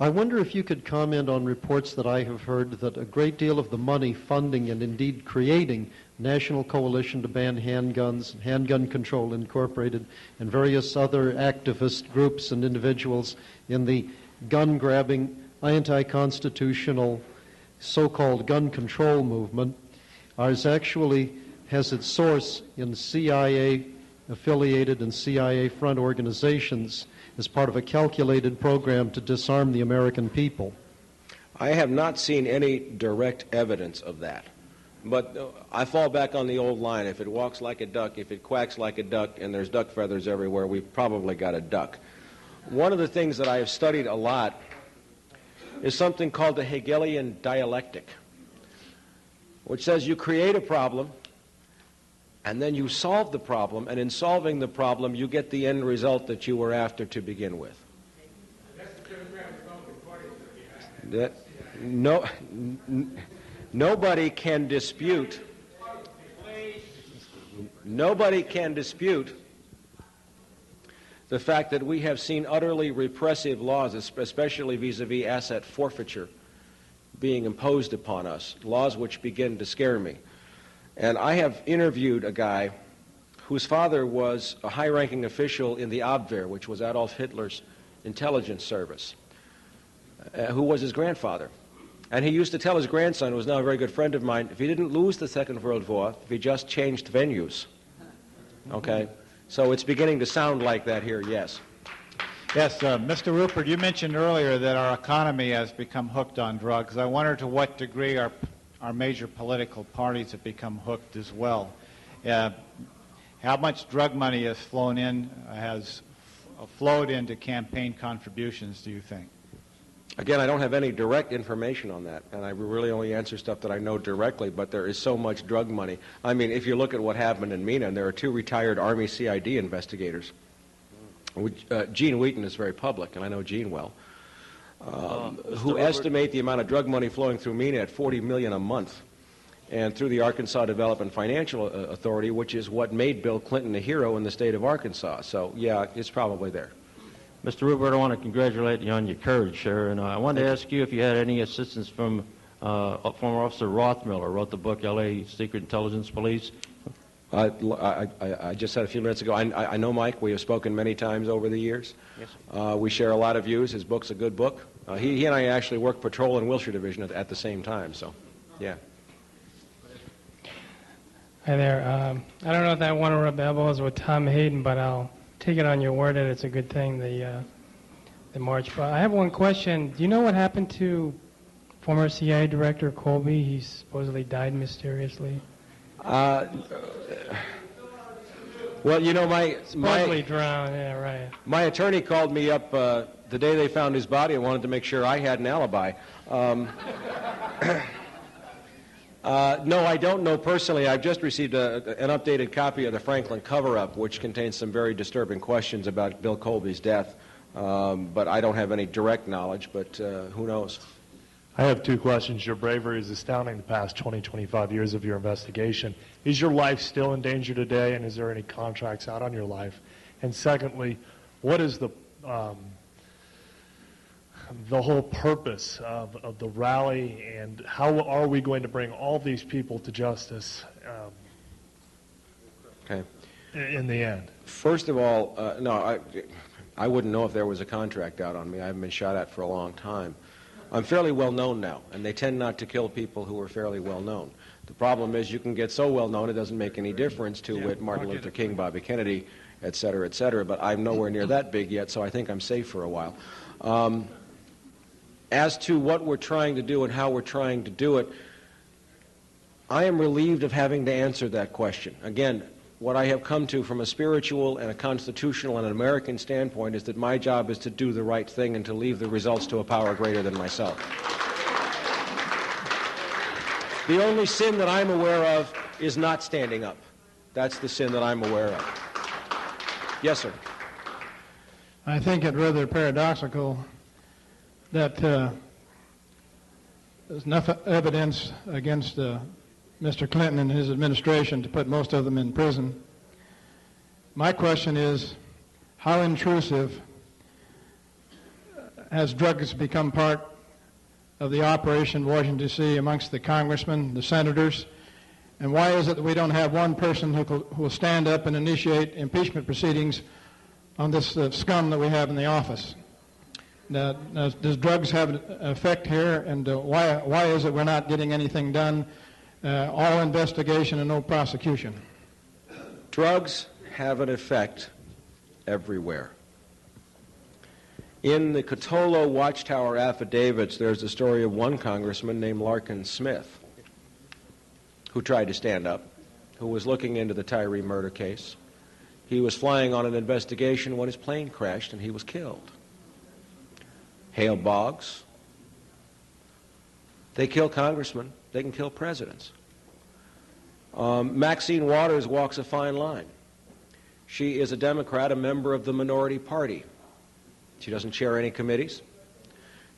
I wonder if you could comment on reports that I have heard that a great deal of the money funding and indeed creating National Coalition to Ban Handguns, Handgun Control Incorporated, and various other activist groups and individuals in the gun-grabbing, anti-constitutional, so-called gun control movement has its source in CIA-affiliated and CIA-front organizations as part of a calculated program to disarm the American people. I have not seen any direct evidence of that. But I fall back on the old line, if it walks like a duck, if it quacks like a duck, and there's duck feathers everywhere, we've probably got a duck. One of the things that I have studied a lot is something called the Hegelian dialectic, which says you create a problem, and then you solve the problem, and in solving the problem, you get the end result that you were after to begin with. Nobody can dispute the fact that we have seen utterly repressive laws, especially vis-a-vis asset forfeiture, being imposed upon us, laws which begin to scare me. And I have interviewed a guy whose father was a high-ranking official in the Abwehr, which was Adolf Hitler's intelligence service, who was his grandfather. And he used to tell his grandson, who was now a very good friend of mine, if he didn't lose the Second World War, if he just changed venues. Okay? So it's beginning to sound like that here, yes. Yes, Mr. Ruppert, you mentioned earlier that our economy has become hooked on drugs. I wonder to what degree our major political parties have become hooked as well. How much drug money has flowed into campaign contributions, do you think? Again, I don't have any direct information on that, and I really only answer stuff that I know directly, but there is so much drug money. I mean, if you look at what happened in Mina, and there are 2 retired Army CID investigators. Gene Wheaton is very public, and I know Gene well, who estimate the amount of drug money flowing through Mina at $40 million a month, and through the Arkansas Development Financial Authority, which is what made Bill Clinton a hero in the state of Arkansas. So, yeah, it's probably there. Mr. Ruppert, I want to congratulate you on your courage, sir, and I wanted to ask you if you had any assistance from former Officer Rothmiller, wrote the book L.A. Secret Intelligence Police. I just said a few minutes ago, I know Mike. We have spoken many times over the years. Yes, we share a lot of views. His book's a good book. He and I actually worked patrol in Wilshire Division at the same time, so, yeah. Hi there. I don't know if I want to rub elbows with Tom Hayden, but I'll take it on your word that it's a good thing, the march. But I have one question. Do you know what happened to former CIA Director Colby? He supposedly died mysteriously. Well, you know, supposedly drowned. Yeah, right. My attorney called me up the day they found his body and wanted to make sure I had an alibi. No, I don't know personally. I've just received an updated copy of the Franklin cover-up, which contains some very disturbing questions about Bill Colby's death. But I don't have any direct knowledge, but who knows? I have 2 questions. Your bravery is astounding the past 20, 25 years of your investigation. Is your life still in danger today, and is there any contracts out on your life? And secondly, what is the whole purpose of the rally, and how are we going to bring all these people to justice in the end? First of all, no, I wouldn't know if there was a contract out on me. I haven't been shot at for a long time. I'm fairly well known now, and they tend not to kill people who are fairly well known. The problem is you can get so well known it doesn't make any difference to Martin Luther King, Bobby Kennedy, et cetera, but I'm nowhere near that big yet, so I think I'm safe for a while. As to what we're trying to do and how we're trying to do it, I am relieved of having to answer that question. Again, what I have come to from a spiritual and a constitutional and an American standpoint is that my job is to do the right thing and to leave the results to a power greater than myself. The only sin that I'm aware of is not standing up. That's the sin that I'm aware of. Yes, sir. I think it rather paradoxical that there's enough evidence against Mr. Clinton and his administration to put most of them in prison. My question is, how intrusive has drugs become part of the operation in Washington, D.C. amongst the congressmen, the senators? And why is it that we don't have one person who will stand up and initiate impeachment proceedings on this scum that we have in the office? Now, does drugs have an effect here, and why is it we're not getting anything done? All investigation and no prosecution. Drugs have an effect everywhere. In the Cotolo Watchtower affidavits, there's the story of one congressman named Larkin Smith who tried to stand up, who was looking into the Tyree murder case. He was flying on an investigation when his plane crashed and he was killed. Hale Boggs. They kill congressmen. They can kill presidents. Maxine Waters walks a fine line. She is a Democrat, a member of the minority party. She doesn't chair any committees.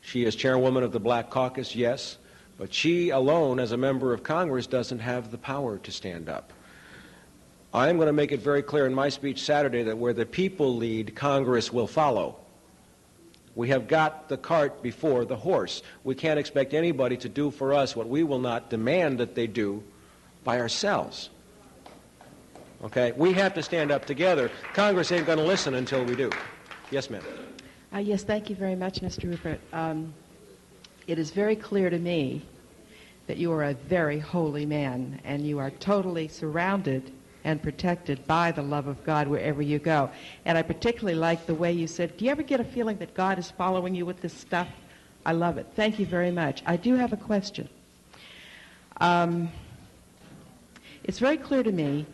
She is chairwoman of the Black Caucus, yes, but she alone, as a member of Congress, doesn't have the power to stand up. I am going to make it very clear in my speech Saturday that where the people lead, Congress will follow. We have got the cart before the horse. We can't expect anybody to do for us what we will not demand that they do by ourselves. Okay? We have to stand up together. Congress ain't going to listen until we do. Yes, ma'am. Yes, thank you very much, Mr. Ruppert. It is very clear to me that you are a very holy man, and you are totally surrounded and protected by the love of God wherever you go. And I particularly like the way you said, do you ever get a feeling that God is following you with this stuff? I love it. Thank you very much. I do have a question. It's very clear to me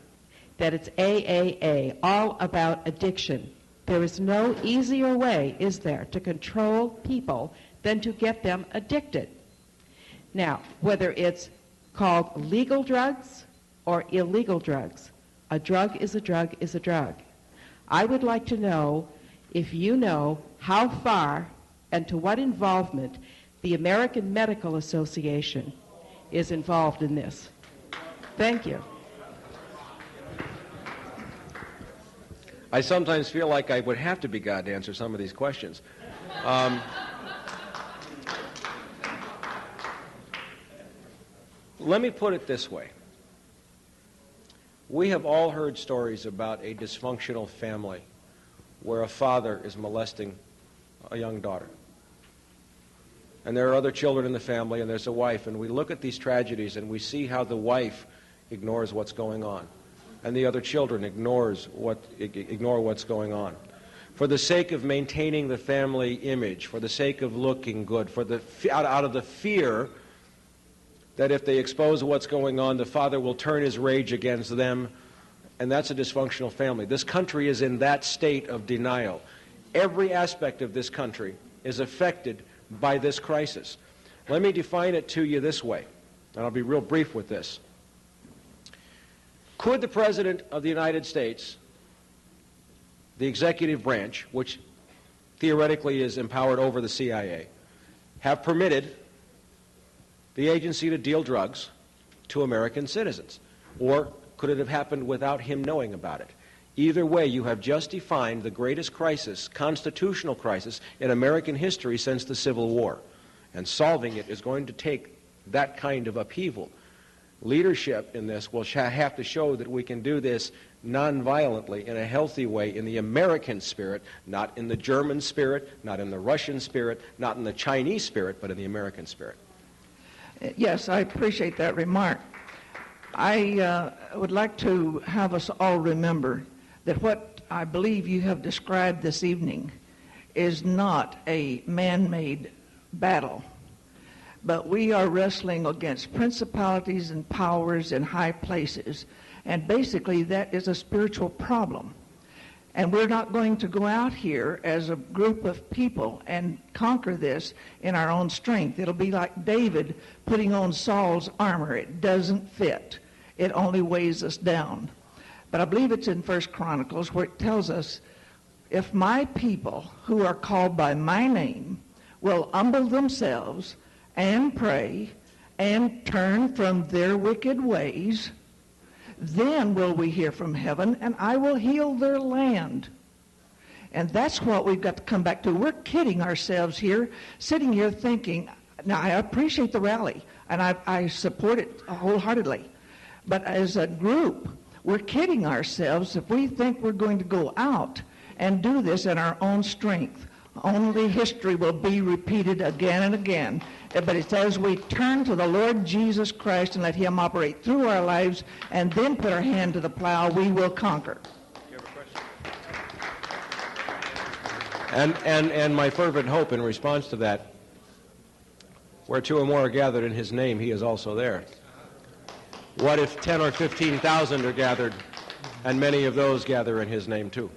that it's AAA, all about addiction. There is no easier way, is there, to control people than to get them addicted. Now, whether it's called legal drugs or illegal drugs, a drug is a drug is a drug. I would like to know if you know how far and to what involvement the American Medical Association is involved in this. Thank you. I sometimes feel like I would have to be God to answer some of these questions. Let me put it this way. We have all heard stories about a dysfunctional family where a father is molesting a young daughter. And there are other children in the family, and there's a wife, and we look at these tragedies and we see how the wife ignores what's going on, and the other children ignore what's going on. For the sake of maintaining the family image, for the sake of looking good, out of the fear that if they expose what's going on, the father will turn his rage against them, and that's a dysfunctional family. This country is in that state of denial. Every aspect of this country is affected by this crisis. Let me define it to you this way, and I'll be real brief with this. Could the President of the United States, the executive branch, which theoretically is empowered over the CIA, have permitted the agency to deal drugs to American citizens? Or could it have happened without him knowing about it? Either way, you have just defined the greatest crisis, constitutional crisis, in American history since the Civil War. And solving it is going to take that kind of upheaval. Leadership in this will have to show that we can do this nonviolently, in a healthy way, in the American spirit, not in the German spirit, not in the Russian spirit, not in the Chinese spirit, but in the American spirit. Yes, I appreciate that remark. I would like to have us all remember that what I believe you have described this evening is not a man-made battle, but we are wrestling against principalities and powers in high places, and basically that is a spiritual problem. And we're not going to go out here as a group of people and conquer this in our own strength. It'll be like David putting on Saul's armor. It doesn't fit. It only weighs us down. But I believe it's in 1 Chronicles where it tells us, if my people who are called by my name will humble themselves and pray and turn from their wicked ways, then will we hear from heaven, and I will heal their land. And that's what we've got to come back to. We're kidding ourselves here, sitting here thinking, now I appreciate the rally, and I support it wholeheartedly. But as a group, we're kidding ourselves if we think we're going to go out and do this in our own strength. Only history will be repeated again and again. But it's as we turn to the Lord Jesus Christ and let him operate through our lives and then put our hand to the plow, we will conquer. You have a question? And my fervent hope in response to that, where two or more are gathered in his name, he is also there. What if 10 or 15,000 are gathered, and many of those gather in his name too?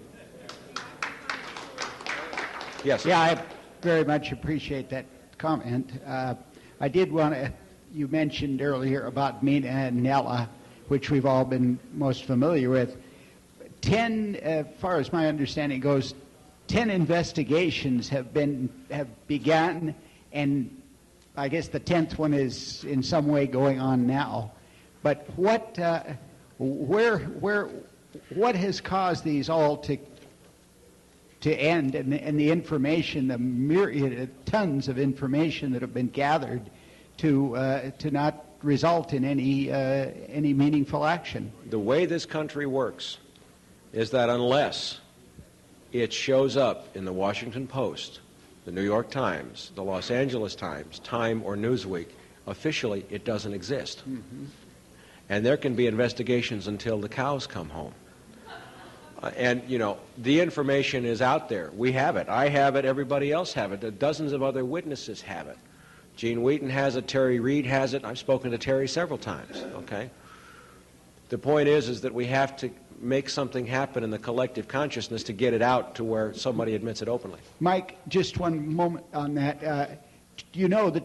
Yes. Yeah, I very much appreciate that comment. I did want to, you mentioned earlier about Mina and Nella, which we've all been most familiar with. 10, as far as my understanding goes, 10 investigations have begun, and I guess the 10th one is in some way going on now. But what has caused these all to end, and the information, the myriad, tons of information that have been gathered to not result in any meaningful action? The way this country works is that unless it shows up in the Washington Post, the New York Times, the Los Angeles Times, Time, or Newsweek, officially it doesn't exist. Mm-hmm. And there can be investigations until the cows come home. And, you know, the information is out there. We have it. I have it. Everybody else have it. Dozens of other witnesses have it. Gene Wheaton has it. Terry Reid has it. I've spoken to Terry several times, okay? The point is that we have to make something happen in the collective consciousness to get it out to where somebody admits it openly. Mike, just one moment on that. You know that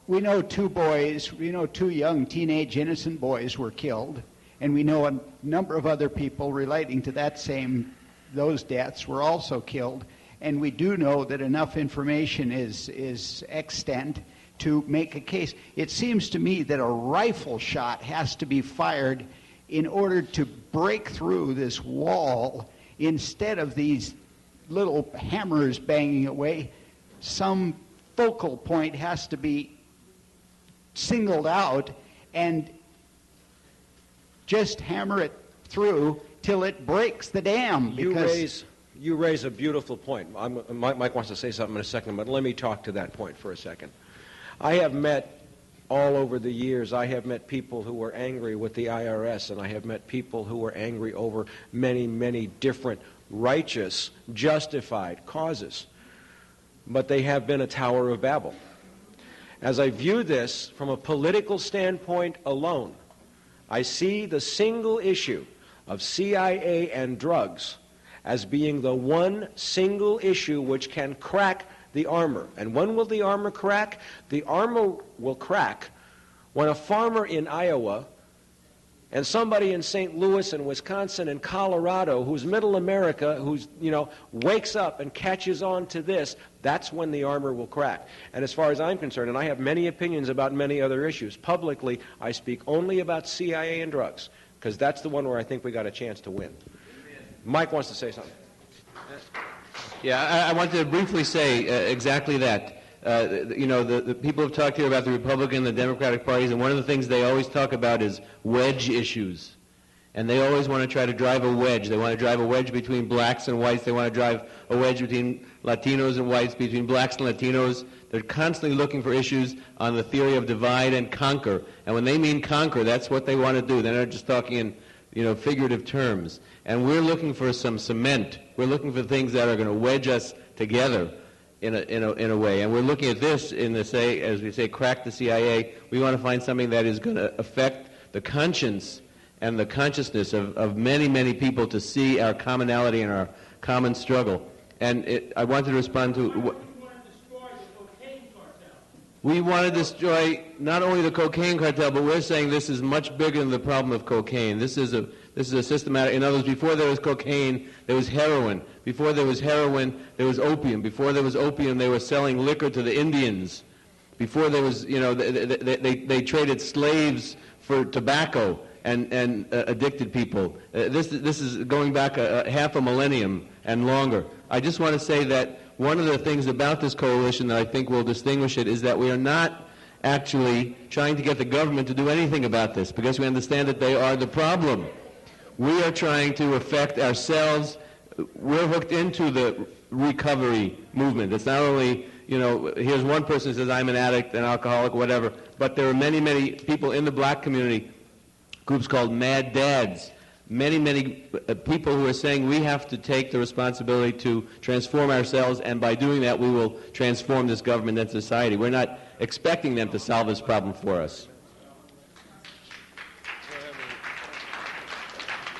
we know two boys, we know two young teenage innocent boys were killed, and we know a number of other people relating to those deaths were also killed. And we do know that enough information is extant to make a case. It seems to me that a rifle shot has to be fired in order to break through this wall instead of these little hammers banging away. Some focal point has to be singled out and just hammer it through till it breaks the dam. You raise a beautiful point. Mike wants to say something in a second, but let me talk to that point for a second. I have met all over the years, I have met people who were angry with the IRS, and I have met people who were angry over many, many different righteous, justified causes. But they have been a Tower of Babel. As I view this from a political standpoint alone, I see the single issue of CIA and drugs as being the one single issue which can crack the armor. And when will the armor crack? The armor will crack when a farmer in Iowa and somebody in St. Louis and Wisconsin and Colorado, who's middle America, who's, wakes up and catches on to this, that's when the armor will crack. And as far as I'm concerned, and I have many opinions about many other issues, publicly I speak only about CIA and drugs, because that's the one where I think we got a chance to win. Mike wants to say something. Yeah, I wanted to briefly say exactly that. The people have talked here about the Republican and the Democratic parties, and one of the things they always talk about is wedge issues. And they always want to try to drive a wedge. They want to drive a wedge between blacks and whites. They want to drive a wedge between Latinos and whites, between blacks and Latinos. They're constantly looking for issues on the theory of divide and conquer. And when they mean conquer, that's what they want to do. They're not just talking in figurative terms. And we're looking for some cement. We're looking for things that are going to wedge us together in a way. And we're looking at this as we say, crack the CIA. We want to find something that is going to affect the conscience and the consciousness of many, many people to see our commonality and our common struggle. And I wanted to respond to... We want to destroy not only the cocaine cartel, but we're saying this is much bigger than the problem of cocaine. This is a systematic. In other words, before there was cocaine, there was heroin. Before there was heroin, there was opium. Before there was opium, they were selling liquor to the Indians. Before there was, they traded slaves for tobacco. and addicted people. This is going back half a millennium and longer. I just want to say that one of the things about this coalition that I think will distinguish it is that we are not actually trying to get the government to do anything about this, because we understand that they are the problem. We are trying to affect ourselves. We're hooked into the recovery movement. It's not only, here's one person who says, I'm an addict, an alcoholic, whatever, but there are many, many people in the black community, groups called Mad Dads, many people who are saying we have to take the responsibility to transform ourselves, and by doing that we will transform this government and society. We're not expecting them to solve this problem for us.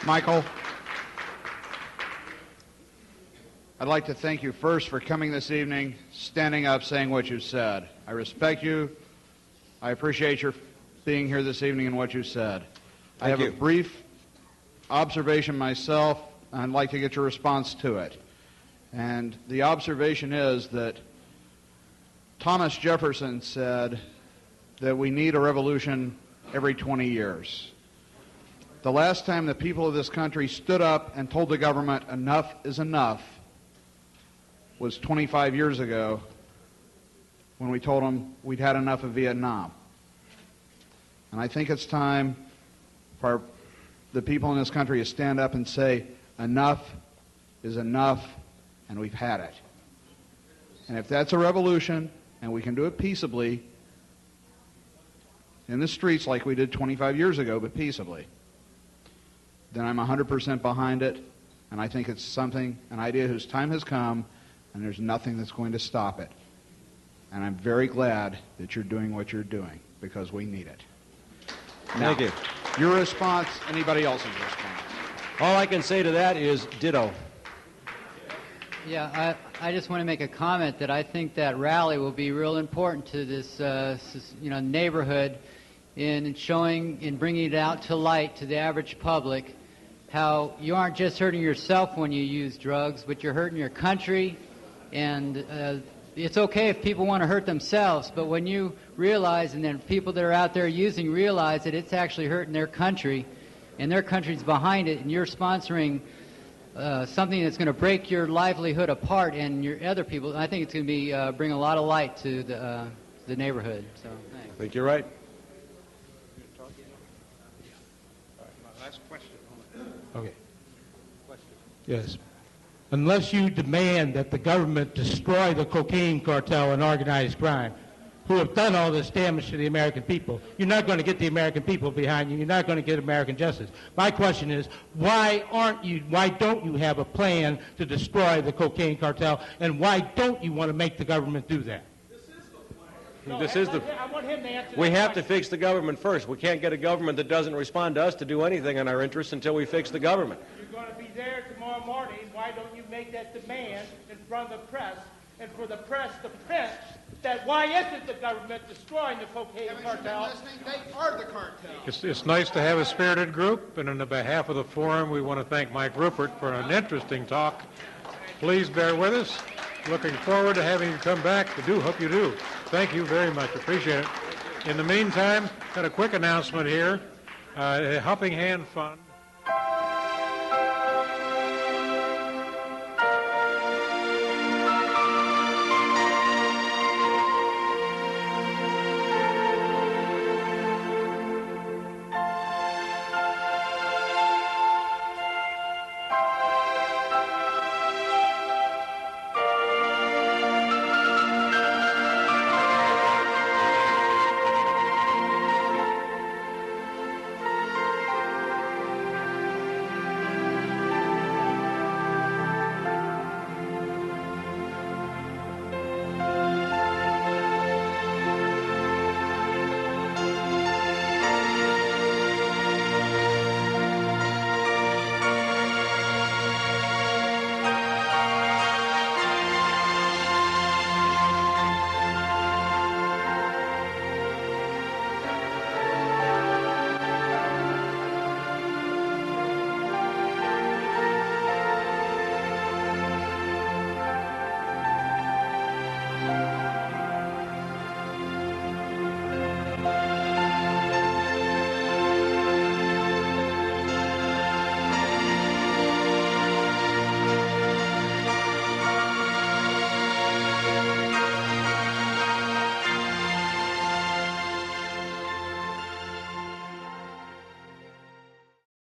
Michael, I'd like to thank you first for coming this evening, standing up, saying what you said. I respect you. I appreciate your being here this evening and what you said. I have a brief observation myself, and I'd like to get your response to it. And the observation is that Thomas Jefferson said that we need a revolution every 20 years. The last time the people of this country stood up and told the government enough is enough was 25 years ago, when we told them we'd had enough of Vietnam. And I think it's time for the people in this country to stand up and say, enough is enough, and we've had it. And if that's a revolution, and we can do it peaceably, in the streets like we did 25 years ago, but peaceably, then I'm 100% behind it, and I think it's an idea whose time has come, and there's nothing that's going to stop it. And I'm very glad that you're doing what you're doing, because we need it. Thank you. Your response, anybody else's response? All I can say to that is ditto. Yeah, I just want to make a comment that I think that rally will be real important to this, neighborhood in bringing it out to light to the average public, how you aren't just hurting yourself when you use drugs, but you're hurting your country. And it's okay if people want to hurt themselves, but when you realize, and then people that are out there using realize that it's actually hurting their country, and their country's behind it, and you're sponsoring something that's going to break your livelihood apart and your other people, I think it's going to be bring a lot of light to the neighborhood. So, thanks. I think you're right. Last question. Okay. Yes. Unless you demand that the government destroy the cocaine cartel and organized crime, who have done all this damage to the American people, you're not going to get the American people behind you. You're not going to get American justice. My question is, why don't you have a plan to destroy the cocaine cartel, and why don't you want to make the government do that? We have to fix the government first. We can't get a government that doesn't respond to us to do anything in our interests until we fix the government. You're going to be there tomorrow morning. Why don't you make that demand in front of the press, and for the press to print that why isn't the government destroying the cocaine cartel? They are the cartel. It's nice to have a spirited group, and on behalf of the forum, we want to thank Mike Ruppert for an interesting talk. Please bear with us. Looking forward to having you come back. I do hope you do. Thank you very much. Appreciate it. In the meantime, got a quick announcement here. Helping Hand Fund.